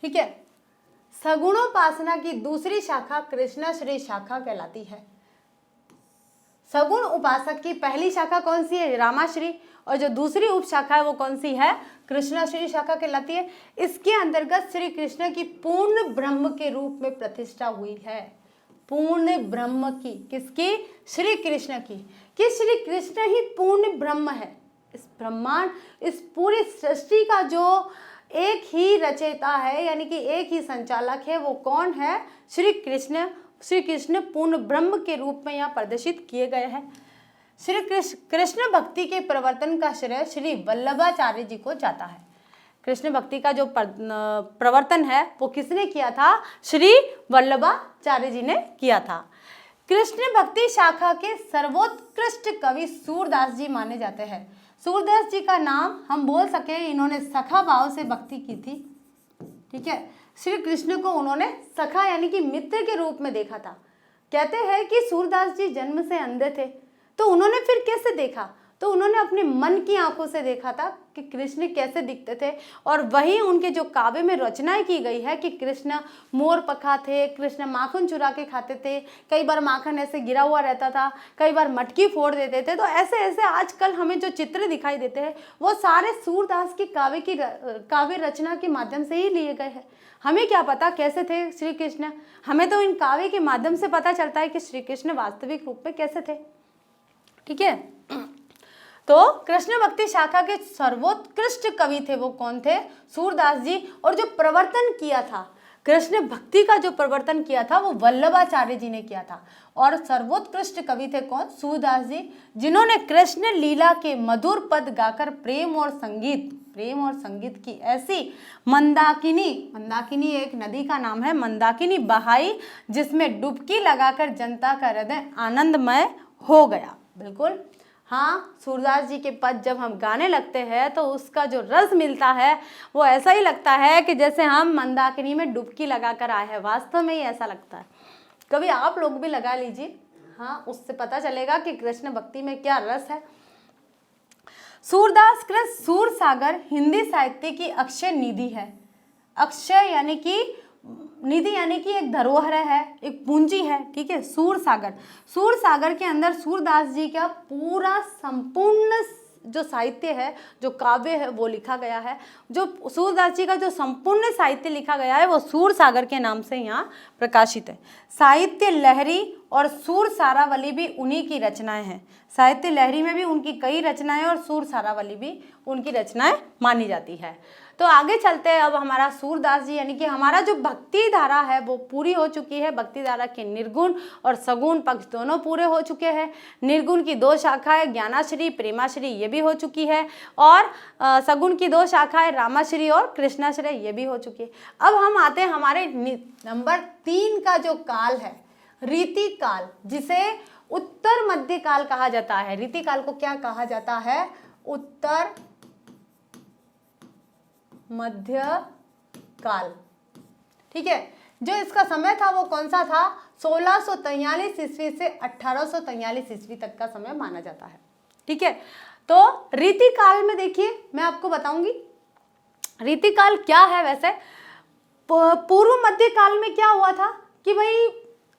[SPEAKER 1] ठीक है, सगुणोपासना की दूसरी शाखा कृष्णाश्री शाखा कहलाती है। सगुण उपासक की पहली शाखा कौन सी है? रामाश्री। और जो दूसरी उप शाखा है वो कौन सी है? कृष्णाश्री शाखा कहलाती है। इसके अंतर्गत श्री कृष्ण की पूर्ण ब्रह्म के रूप में प्रतिष्ठा हुई है। पूर्ण ब्रह्म की, किसकी? श्री कृष्ण की, कि श्री कृष्ण ही पूर्ण ब्रह्म है। इस ब्रह्मांड, इस पूरी सृष्टि का जो एक ही रचयिता है, यानी कि एक ही संचालक है, वो कौन है? श्री कृष्ण। श्री कृष्ण पूर्ण ब्रह्म के रूप में यहाँ प्रदर्शित किए गए हैं। श्री कृष्ण भक्ति के प्रवर्तन का श्रेय श्री वल्लभाचार्य जी को जाता है। कृष्ण भक्ति का जो प्रवर्तन है वो किसने किया था? श्री वल्लभाचार्य जी ने किया था। कृष्ण भक्ति शाखा के सर्वोत्कृष्ट कवि सूरदास जी माने जाते हैं। सूरदास जी का नाम हम बोल सके, इन्होंने सखा भाव से भक्ति की थी। ठीक है, श्री कृष्ण को उन्होंने सखा यानी कि मित्र के रूप में देखा था। कहते हैं कि सूरदास जी जन्म से अंधे थे, तो उन्होंने फिर कैसे देखा? तो उन्होंने अपने मन की आंखों से देखा था कि कृष्ण कैसे दिखते थे, और वहीं उनके जो काव्य में रचनाएं की गई है कि कृष्ण मोर पखा थे, कृष्ण माखन चुरा के खाते थे, कई बार माखन ऐसे गिरा हुआ रहता था, कई बार मटकी फोड़ देते थे। तो ऐसे ऐसे आजकल हमें जो चित्र दिखाई देते हैं वो सारे सूरदास की काव्य रचना के माध्यम से ही लिए गए हैं। हमें क्या पता कैसे थे श्री कृष्ण, हमें तो इन काव्य के माध्यम से पता चलता है कि श्री कृष्ण वास्तविक रूप में कैसे थे। ठीक है, तो कृष्ण भक्ति शाखा के सर्वोत्कृष्ट कवि थे वो कौन थे? सूरदास जी। और जो प्रवर्तन किया था कृष्ण भक्ति का, जो प्रवर्तन किया था वो वल्लभाचार्य जी ने किया था। और सर्वोत्कृष्ट कवि थे कौन? सूरदास जी, जिन्होंने कृष्ण लीला के मधुर पद गाकर प्रेम और संगीत की ऐसी मंदाकिनी एक नदी का नाम है, मंदाकिनी बहाई, जिसमें डुबकी लगाकर जनता का हृदय आनंदमय हो गया। बिल्कुल हाँ, सूरदास जी के पद जब हम गाने लगते हैं तो उसका जो रस मिलता है वो ऐसा ही लगता है कि जैसे हम मंदाकिनी में डुबकी लगा कर आए हैं। वास्तव में ही ऐसा लगता है। कभी आप लोग भी लगा लीजिए, हाँ, उससे पता चलेगा कि कृष्ण भक्ति में क्या रस है। सूरदास कृत सूर सागर हिंदी साहित्य की अक्षय निधि है। अक्षय यानी कि निधि यानी कि एक धरोहर है, एक पूंजी है। ठीक है, सूर सागर के अंदर सूरदास जी का पूरा संपूर्ण जो साहित्य है, जो काव्य है वो लिखा गया है। जो सूरदास जी का जो संपूर्ण साहित्य लिखा गया है वो सूर सागर के नाम से यहाँ प्रकाशित है। साहित्य लहरी और सूर सारावली भी उन्हीं की रचनाएं हैं। साहित्य लहरी में भी उनकी कई रचनाएं और सूर सारावली भी उनकी रचनाएं मानी जाती है। तो आगे चलते हैं। अब हमारा सूरदास जी यानी कि हमारा जो भक्ति धारा है वो पूरी हो चुकी है। भक्ति धारा के निर्गुण और सगुण पक्ष दोनों पूरे हो चुके हैं। निर्गुण की 2 शाखाएं ज्ञानाश्री, प्रेमाश्री, ये भी हो चुकी है, और सगुण की 2 शाखाएं रामाश्री और कृष्णाश्री, ये भी हो चुकी है। अब हम आते हैं हमारे नंबर 3 का जो काल है, रीति काल, जिसे उत्तर मध्य काल कहा जाता है। रीति काल को क्या कहा जाता है? उत्तर मध्य काल। ठीक है, जो इसका समय था वो कौन सा था? 1643 ईस्वी से 1843 ईस्वी तक का समय माना जाता है। ठीक है, तो रीति काल में देखिए मैं आपको बताऊंगी रीति काल क्या है। वैसे पूर्व मध्य काल में क्या हुआ था कि भाई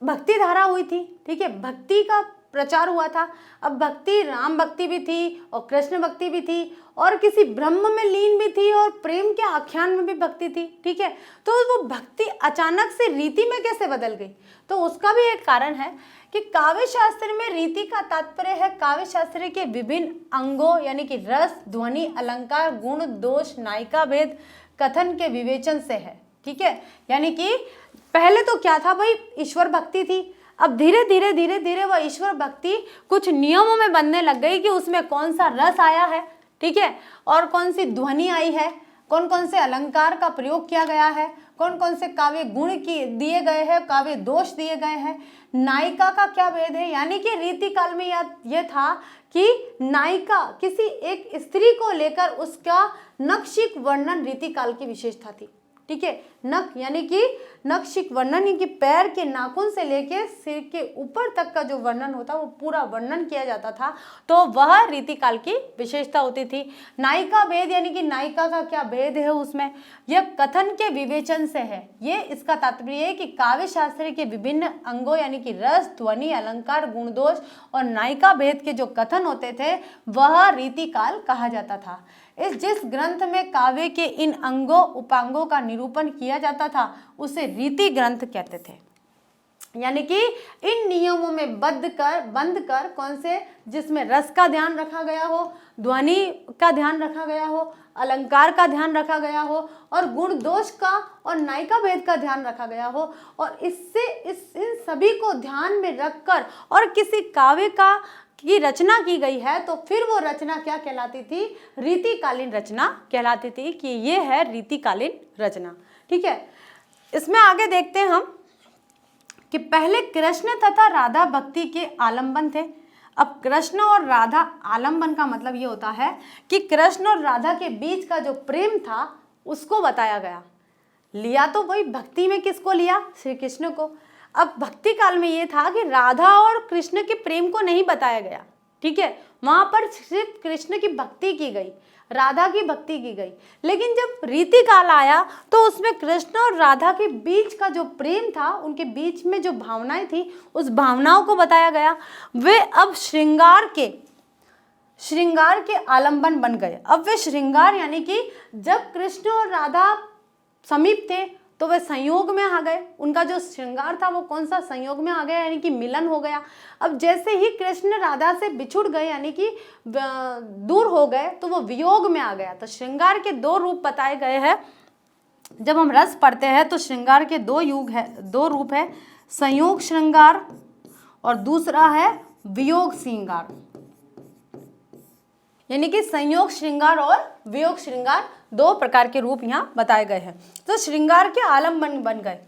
[SPEAKER 1] भक्ति धारा हुई थी। ठीक है, भक्ति का प्रचार हुआ था। अब भक्ति, राम भक्ति भी थी और कृष्ण भक्ति भी थी और किसी ब्रह्म में लीन भी थी और प्रेम के आख्यान में भी भक्ति थी। ठीक है, तो वो भक्ति अचानक से रीति में कैसे बदल गई? तो उसका भी एक कारण है कि काव्य शास्त्र में रीति का तात्पर्य है काव्य शास्त्र के विभिन्न अंगों यानी कि रस, ध्वनि, अलंकार, गुण, दोष, नायिका भेद, कथन के विवेचन से है। ठीक है, यानी कि पहले तो क्या था भाई, ईश्वर भक्ति थी। अब धीरे धीरे वह ईश्वर भक्ति कुछ नियमों में बनने लग गई कि उसमें कौन सा रस आया है। ठीक है, और कौन सी ध्वनि आई है, कौन कौन से अलंकार का प्रयोग किया गया है, कौन कौन से काव्य गुण दिए गए हैं, काव्य दोष दिए गए हैं, नायिका का क्या भेद है। यानी कि रीति काल में यह था कि नायिका किसी एक स्त्री को लेकर उसका नक्षिक वर्णन रीति काल की विशेषता थी। ठीक है, नख यानी कि नक्षिक वर्णन यानी कि पैर के नाखून से लेके सिर के ऊपर तक का जो वर्णन होता वो पूरा वर्णन किया जाता था, तो वह रीति काल की विशेषता होती थी। नायिका भेद यानी कि नायिका का क्या भेद है उसमें, यह कथन के विवेचन से है। ये इसका तात्पर्य है कि काव्य शास्त्र के विभिन्न अंगों यानी कि रस, ध्वनि, अलंकार, गुण, दोष और नायिका भेद के जो कथन होते थे वह रीति काल कहा जाता था। जिस ग्रंथ में काव्य के इन अंगों उपांगों का निरूपण किया जाता था उसे रीति ग्रंथ कहते थे। यानी कि इन नियमों में बंद कर कौन से, जिसमें रस का ध्यान रखा गया हो, ध्वनि का ध्यान रखा गया हो, अलंकार का ध्यान रखा गया हो और गुण दोष का और नायिका भेद का ध्यान रखा गया हो, और इन सभी को ध्यान में रखकर और किसी काव्य का की रचना की गई है तो फिर वो रचना क्या कहलाती थी, रीतिकालीन रचना कहलाती थी, कि ये है रीतिकालीन रचना। ठीक है, इसमें आगे देखते हैं हम कि पहले कृष्ण तथा राधा भक्ति के आलंबन थे। अब कृष्ण और राधा, आलंबन का मतलब ये होता है कि कृष्ण और राधा के बीच का जो प्रेम था उसको बताया गया। लिया तो वही भक्ति में किसको लिया, श्री कृष्ण को। अब भक्ति काल में ये था कि राधा और कृष्ण के प्रेम को नहीं बताया गया। ठीक है, वहां पर सिर्फ कृष्ण की भक्ति की गई, राधा की भक्ति की गई। लेकिन जब रीति काल आया तो उसमें कृष्ण और राधा के बीच का जो प्रेम था, उनके बीच में जो भावनाएं थी, उस भावनाओं को बताया गया। वे अब श्रृंगार के आलंबन बन गए। अब वे श्रृंगार, यानी कि जब कृष्ण और राधा समीप थे तो वे संयोग में आ गए। उनका जो श्रृंगार था वो कौन सा, संयोग में आ गया, यानी कि मिलन हो गया। अब जैसे ही कृष्ण राधा से बिछुड़ गए, यानी कि दूर हो गए, तो वो वियोग में आ गया। तो श्रृंगार के दो रूप बताए गए हैं। जब हम रस पढ़ते हैं तो श्रृंगार के दो रूप है, संयोग श्रृंगार और दूसरा है वियोग श्रृंगार। यानी कि संयोग श्रृंगार और वियोग श्रृंगार दो प्रकार के रूप यहाँ बताए गए हैं। तो श्रृंगार के आलंबन बन गए,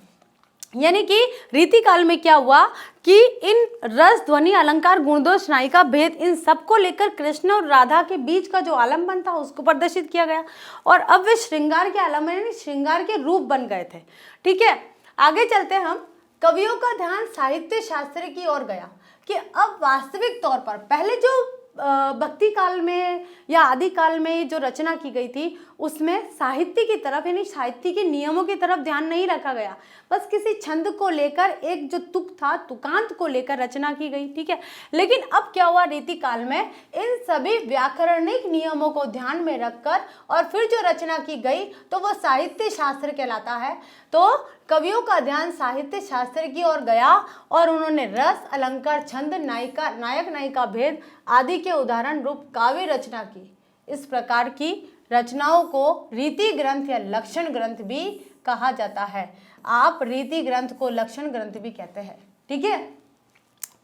[SPEAKER 1] यानी कि रीति काल में क्या हुआ कि इन रस, ध्वनि, अलंकार, गुणदोष, नायिका भेद, इन सबको लेकर कृष्ण और राधा के बीच का जो आलंबन था उसको प्रदर्शित किया गया। और अब वे श्रृंगार के आलंबन, यानी श्रृंगार के रूप बन गए थे। ठीक है, आगे चलते हम। कवियों का ध्यान साहित्य शास्त्र की ओर गया कि अब वास्तविक तौर पर पहले जो भक्ति काल में या आदि काल में जो रचना की गई थी उसमें साहित्य की तरफ, यानी साहित्य के नियमों की तरफ ध्यान नहीं रखा गया। बस किसी छंद को लेकर, एक जो तुक था, तुकांत को लेकर रचना की गई। ठीक है, लेकिन अब क्या हुआ, रीति काल में इन सभी व्याकरणिक नियमों को ध्यान में रखकर और फिर जो रचना की गई तो वो साहित्य शास्त्र कहलाता है। तो कवियों का ध्यान साहित्य शास्त्र की ओर गया और उन्होंने रस, अलंकार, छंद, नायक नायिका भेद आदि के उदाहरण रूप काव्य रचना की। इस प्रकार की रचनाओं को रीति ग्रंथ या लक्षण ग्रंथ भी कहा जाता है। आप रीति ग्रंथ को लक्षण ग्रंथ भी कहते हैं। ठीक है,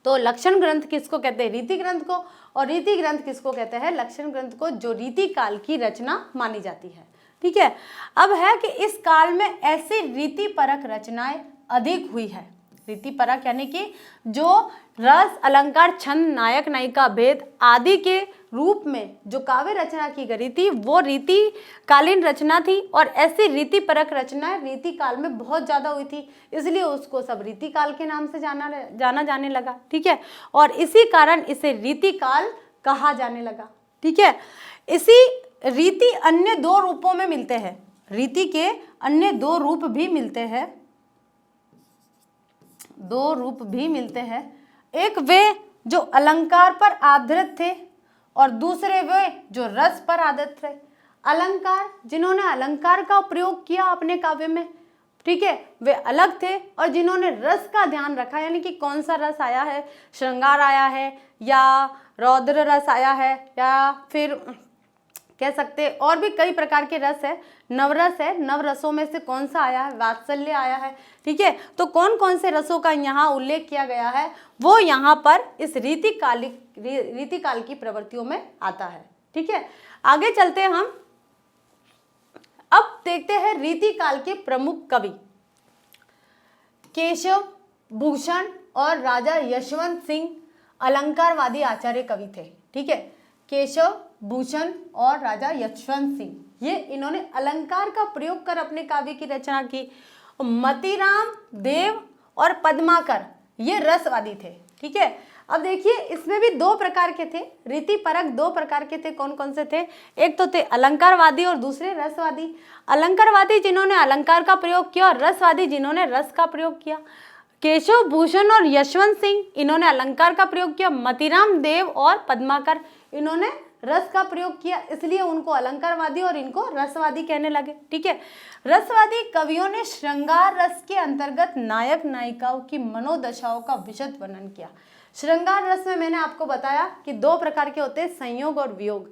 [SPEAKER 1] तो लक्षण ग्रंथ किसको कहते हैं, रीति ग्रंथ को, और रीति ग्रंथ किसको कहते हैं, लक्षण ग्रंथ को, जो रीति काल की रचना मानी जाती है। ठीक है, अब है कि इस काल में ऐसी रीति परक रचनाएं अधिक हुई है। रीति परक यानी कि जो रस, अलंकार, छंद, नायक नायिका भेद आदि के रूप में जो काव्य रचना की गई थी वो रीति कालीन रचना थी। और ऐसी रीति परक रचनाएं रीति काल में बहुत ज़्यादा हुई थी, इसलिए उसको सब रीति काल के नाम से जाना जाने लगा। ठीक है, और इसी कारण इसे रीति काल कहा जाने लगा। ठीक है, इसी रीति अन्य दो रूपों में मिलते हैं। रीति के अन्य दो रूप भी मिलते हैं, दो रूप भी मिलते हैं। एक वे जो अलंकार पर आधारित थे और दूसरे वे जो रस पर आधारित थे। अलंकार, जिन्होंने अलंकार का प्रयोग किया अपने काव्य में, ठीक है, वे अलग थे। और जिन्होंने रस का ध्यान रखा, यानी कि कौन सा रस आया है, श्रृंगार आया है या रौद्र रस आया है, या फिर कह सकते और भी कई प्रकार के रस है, नवरस है, नवरसों में से कौन सा आया है, वात्सल्य आया है। ठीक है, तो कौन कौन से रसों का यहाँ उल्लेख किया गया है वो यहाँ पर इस रीति काल की प्रवृत्तियों में आता है। ठीक है, आगे चलते हैं हम। अब देखते हैं रीति काल के प्रमुख कवि। केशव भूषण और राजा यशवंत सिंह अलंकारवादी आचार्य कवि थे। ठीक है, केशव भूषण और राजा यशवंत सिंह, ये इन्होंने अलंकार का प्रयोग कर अपने काव्य की रचना की। मतीराम देव और पद्माकर ये रसवादी थे। ठीक है, अब देखिए इसमें भी दो प्रकार के थे, रीति परक दो प्रकार के थे। कौन कौन से थे, एक तो थे अलंकारवादी और दूसरे रसवादी। अलंकारवादी जिन्होंने अलंकार का प्रयोग किया और रसवादी जिन्होंने रस का प्रयोग किया। केशव भूषण और यशवंत सिंह इन्होंने अलंकार का प्रयोग किया। मतीराम देव और पद्माकर इन्होंने रस का प्रयोग किया, इसलिए उनको अलंकारवादी और इनको रसवादी कहने लगे। ठीक है, रसवादी कवियों ने श्रृंगार रस के अंतर्गत नायक नायिकाओं की मनोदशाओं का विशद वर्णन किया। श्रृंगार रस में मैंने आपको बताया कि दो प्रकार के होते हैं, संयोग और वियोग।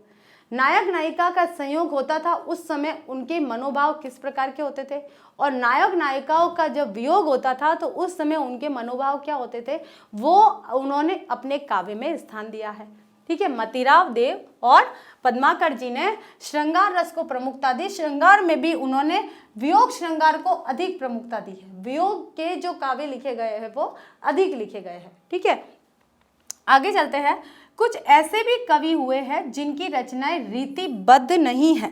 [SPEAKER 1] नायक नायिका का संयोग होता था उस समय उनके मनोभाव किस प्रकार के होते थे, और नायक नायिकाओं का जब वियोग होता था तो उस समय उनके मनोभाव क्या होते थे, वो उन्होंने अपने काव्य में स्थान दिया है। ठीक है, मतिराव देव और पद्माकर जी ने श्रृंगार रस को प्रमुखता दी। श्रृंगार में भी उन्होंने वियोग श्रृंगार को अधिक प्रमुखता दी है। वियोग के जो काव्य लिखे गए हैं वो अधिक लिखे गए हैं। ठीक है, आगे चलते हैं। कुछ ऐसे भी कवि हुए हैं जिनकी रचनाएं रीतिबद्ध नहीं है।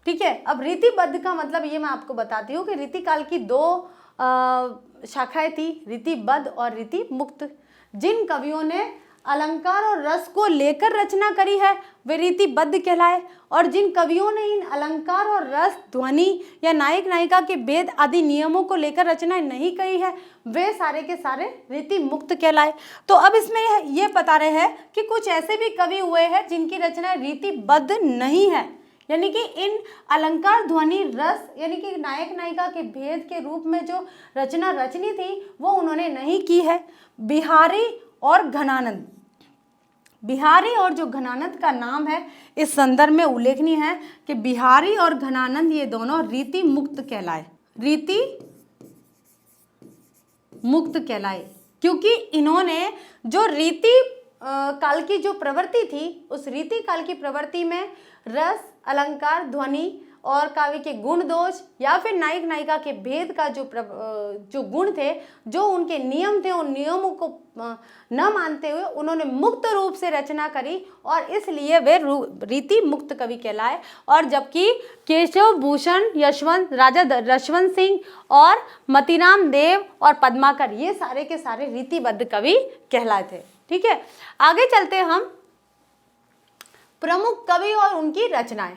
[SPEAKER 1] ठीक है, अब रीतिबद्ध का मतलब ये मैं आपको बताती हूँ कि रीति काल की दो शाखाएं थी, रीतिबद्ध और रीति मुक्त। जिन कवियों ने अलंकार और रस को लेकर रचना करी है वे रीतिबद्ध कहलाए, और जिन कवियों ने इन अलंकार और रस, ध्वनि या नायक नायिका के भेद आदि नियमों को लेकर रचना नहीं करी है वे सारे के सारे रीति मुक्त कहलाए। तो अब इसमें ये बता रहे हैं कि कुछ ऐसे भी कवि हुए हैं जिनकी रचना रीतिबद्ध नहीं है, यानी कि इन अलंकार, ध्वनि, रस यानी कि नायक नायिका के भेद के रूप में जो रचना रचनी थी वो उन्होंने नहीं की है। बिहारी और घनानंद, बिहारी और जो घनानंद का नाम है इस संदर्भ में उल्लेखनीय है कि बिहारी और घनानंद ये दोनों रीति मुक्त कहलाए, रीति मुक्त कहलाए, क्योंकि इन्होंने जो रीति काल की जो प्रवृत्ति थी उस रीति काल की प्रवृत्ति में रस, अलंकार, ध्वनि और काव्य के गुण दोष या फिर नायक नायिका के भेद का जो गुण थे, जो उनके नियम थे, उन नियमों को न मानते हुए उन्होंने मुक्त रूप से रचना करी और इसलिए वे रीति मुक्त कवि कहलाए। और जबकि केशव भूषण, यशवंत, राजा यशवंत सिंह और मतिराम देव और पद्माकर ये सारे के सारे रीतिबद्ध कवि कहलाए थे। ठीक है, आगे चलते हम प्रमुख कवि और उनकी रचनाएं।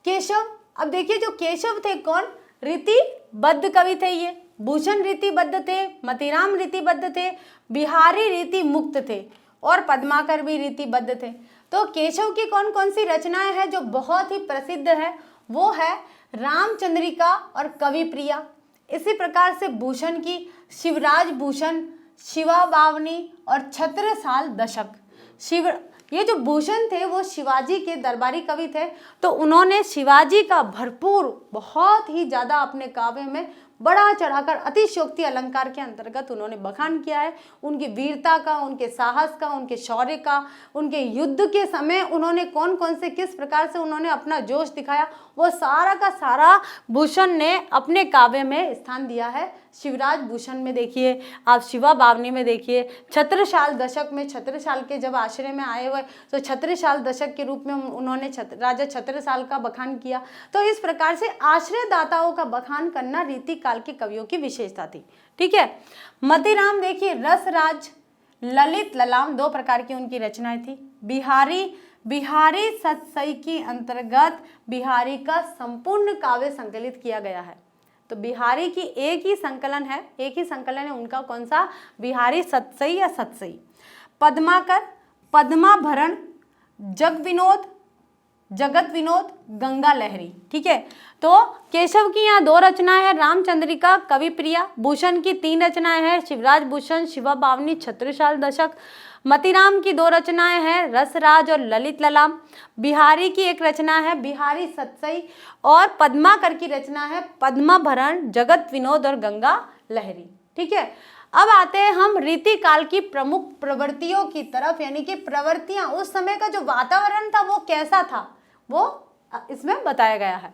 [SPEAKER 1] केशव, अब देखिए जो केशव थे कौन, रीतिबद्ध कवि थे ये। भूषण रीतिबद्ध थे, मतिराम रीतिबद्ध थे, बिहारी रीति मुक्त थे और पद्माकर भी रीतिबद्ध थे। तो केशव की कौन कौन सी रचनाएं हैं जो बहुत ही प्रसिद्ध है, वो है रामचंद्रिका और कवि प्रिया। इसी प्रकार से भूषण की शिवराज भूषण, शिवा बावनी और छत्रसाल दशक। ये जो भूषण थे वो शिवाजी के दरबारी कवि थे, तो उन्होंने शिवाजी का भरपूर बहुत ही ज़्यादा अपने काव्य में बड़ा चढ़ाकर अतिशयोक्ति अलंकार के अंतर्गत उन्होंने बखान किया है। उनकी वीरता का, उनके साहस का, उनके शौर्य का, उनके युद्ध के समय उन्होंने कौन कौन से किस प्रकार से उन्होंने अपना जोश दिखाया, वो सारा का सारा भूषण ने अपने काव्य में स्थान दिया है। शिवराज भूषण में देखिए आप, शिवा बावनी में देखिए, छत्रसाल दशक में छत्रसाल के जब आश्रय में आए हुए तो छत्रसाल दशक के रूप में उन्होंने राजा छत्रसाल का बखान किया। तो इस प्रकार से आश्रयदाताओं का बखान करना रीति काल के कवियों की विशेषता थी। ठीक है, मतिराम देखिए रसराज, ललित ललाम, दो प्रकार की उनकी रचनाएं थी। बिहारी सतसई के अंतर्गत बिहारी का संपूर्ण काव्य संकलित किया गया है। तो बिहारी की एक ही संकलन है उनका, कौन सा, बिहारी सतसई या सतसई। पद्माकर, पद्माभरण, जगत विनोद, गंगा लहरी। ठीक है, तो केशव की यहाँ दो रचनाएं हैं, रामचंद्रिका, कवि प्रिया। भूषण की तीन रचनाएं हैं, शिवराज भूषण, शिवा बावनी, छत्रसाल दशक। मतिराम की दो रचनाएं हैं, रसराज और ललित ललाम। बिहारी की एक रचना है बिहारी सतसई और पद्माकर की रचना है पद्माभरण, जगत विनोद और गंगा लहरी। ठीक है, अब आते हैं हम रीति काल की प्रमुख प्रवृत्तियों की तरफ, यानी कि प्रवृत्तियां, उस समय का जो वातावरण था वो कैसा था वो इसमें बताया गया है।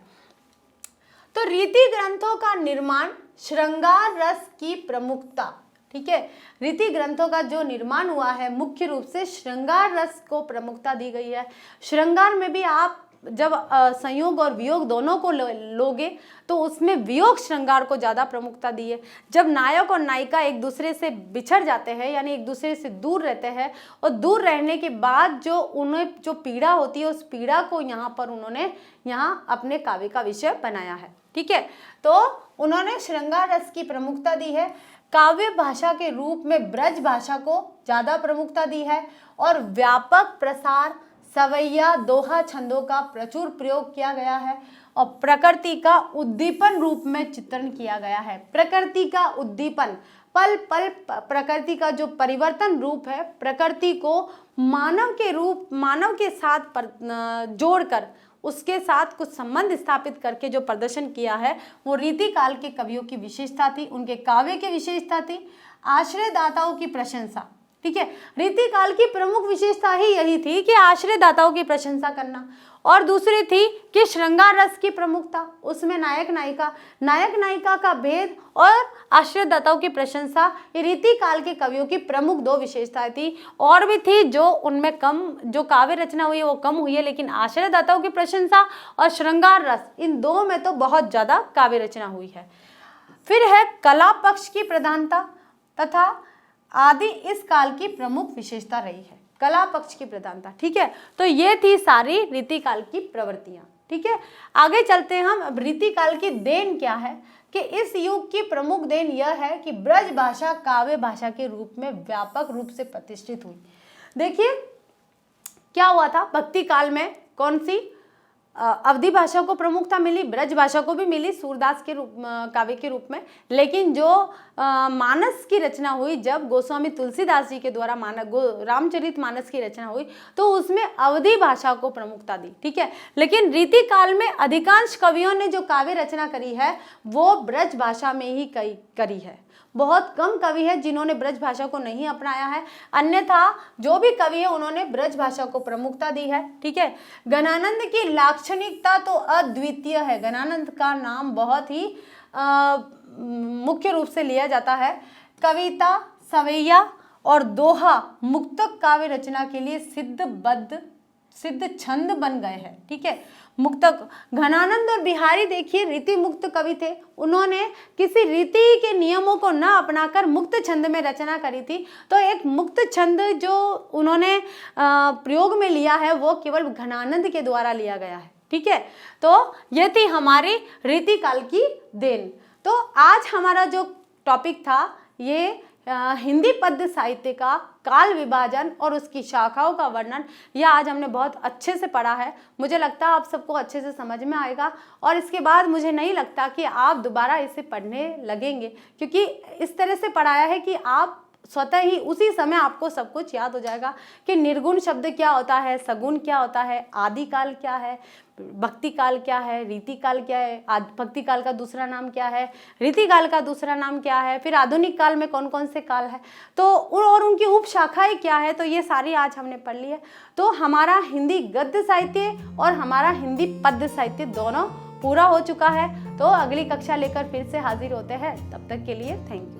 [SPEAKER 1] तो रीति ग्रंथों का निर्माण, श्रृंगार रस की प्रमुखता। ठीक है, रीति ग्रंथों का जो निर्माण हुआ है मुख्य रूप से श्रृंगार रस को प्रमुखता दी गई है। श्रृंगार में भी आप जब संयोग और वियोग दोनों को लोगे तो उसमें वियोग श्रृंगार को ज़्यादा प्रमुखता दी है। जब नायक और नायिका एक दूसरे से बिछड़ जाते हैं, यानी एक दूसरे से दूर रहते हैं, और दूर रहने के बाद जो उन्हें जो पीड़ा होती है उस पीड़ा को यहाँ पर उन्होंने अपने काव्य का विषय बनाया है। ठीक है, तो उन्होंने श्रृंगार रस की प्रमुखता दी है। काव्य भाषा के रूप में ब्रज भाषा को ज़्यादा प्रमुखता दी है और व्यापक प्रसार, सवैया, दोहा छंदों का प्रचुर प्रयोग किया गया है और प्रकृति का उद्दीपन रूप में चित्रण किया गया है। प्रकृति का उद्दीपन, पल पल प्रकृति का जो परिवर्तन रूप है, प्रकृति को मानव के साथ जोड़कर उसके साथ कुछ संबंध स्थापित करके जो प्रदर्शन किया है वो रीतिकाल के कवियों की विशेषता थी, उनके काव्य की विशेषता थी। आश्रयदाताओं की प्रशंसा, ठीक है, रीतिकाल की प्रमुख विशेषता ही यही थी कि आश्रयदाताओं की प्रशंसा करना। और दूसरी थी कि श्रृंगार रस की प्रमुखता, उसमें नायक नायिका का भेद और आश्रयदाताओं की प्रशंसा, ये रीतिकाल के कवियों की प्रमुख दो विशेषताएं थी। और भी थी जो उनमें कम, जो काव्य रचना हुई है वो कम हुई है, लेकिन आश्रयदाताओं की प्रशंसा और श्रृंगार रस, इन दो में तो बहुत ज्यादा काव्य रचना हुई है। फिर है कला पक्ष की प्रधानता तथा आदि इस काल की प्रमुख विशेषता रही है, कला पक्ष की प्रधानता, ठीक है। तो ये थी सारी रीतिकाल की प्रवृत्तियां, ठीक है। आगे चलते हैं हम। अब रीतिकाल की देन क्या है कि इस युग की प्रमुख देन यह है कि ब्रज भाषा काव्य भाषा के रूप में व्यापक रूप से प्रतिष्ठित हुई। देखिए क्या हुआ था, भक्ति काल में कौन सी अवधी भाषा को प्रमुखता मिली, ब्रज भाषा को भी मिली सूरदास के रूप काव्य के रूप में, लेकिन जो मानस की रचना हुई, जब गोस्वामी तुलसीदास जी के द्वारा रामचरित मानस की रचना हुई तो उसमें अवधी भाषा को प्रमुखता दी, ठीक है। लेकिन रीतिकाल में अधिकांश कवियों ने जो काव्य रचना करी है वो ब्रज भाषा में ही करी है। बहुत कम कवि है जिन्होंने ब्रज भाषा को नहीं अपनाया है, अन्यथा जो भी कवि है उन्होंने ब्रज भाषा को प्रमुखता दी है, ठीक है। गणानंद की लाक्षणिकता तो अद्वितीय है, गणानंद का नाम बहुत ही मुख्य रूप से लिया जाता है। कविता, सवैया और दोहा मुक्तक काव्य रचना के लिए सिद्ध छंद बन गए हैं, ठीक है। मुक्तक, घनानंद और बिहारी देखिए रीति मुक्त कवि थे, उन्होंने किसी रीति के नियमों को न अपनाकर मुक्त छंद में रचना करी थी। तो एक मुक्त छंद जो उन्होंने प्रयोग में लिया है वो केवल घनानंद के द्वारा लिया गया है, ठीक है। तो ये थी हमारी रीतिकाल की देन। तो आज हमारा जो टॉपिक था ये हिंदी पद्य साहित्य का काल विभाजन और उसकी शाखाओं का वर्णन, यह आज हमने बहुत अच्छे से पढ़ा है। मुझे लगता है आप सबको अच्छे से समझ में आएगा और इसके बाद मुझे नहीं लगता कि आप दोबारा इसे पढ़ने लगेंगे, क्योंकि इस तरह से पढ़ाया है कि आप स्वतः ही उसी समय आपको सब कुछ याद हो जाएगा कि निर्गुण शब्द क्या होता है, सगुण क्या होता है, आदि काल क्या है, भक्ति काल क्या है, रीति काल क्या है, भक्ति काल का दूसरा नाम क्या है, रीति काल का दूसरा नाम क्या है, फिर आधुनिक काल में कौन कौन से काल है, तो और उनकी उपशाखाएं क्या है, तो ये सारी आज हमने पढ़ ली है। तो हमारा हिंदी गद्य साहित्य और हमारा हिंदी पद्य साहित्य दोनों पूरा हो चुका है। तो अगली कक्षा लेकर फिर से हाजिर होते हैं, तब तक के लिए थैंक यू।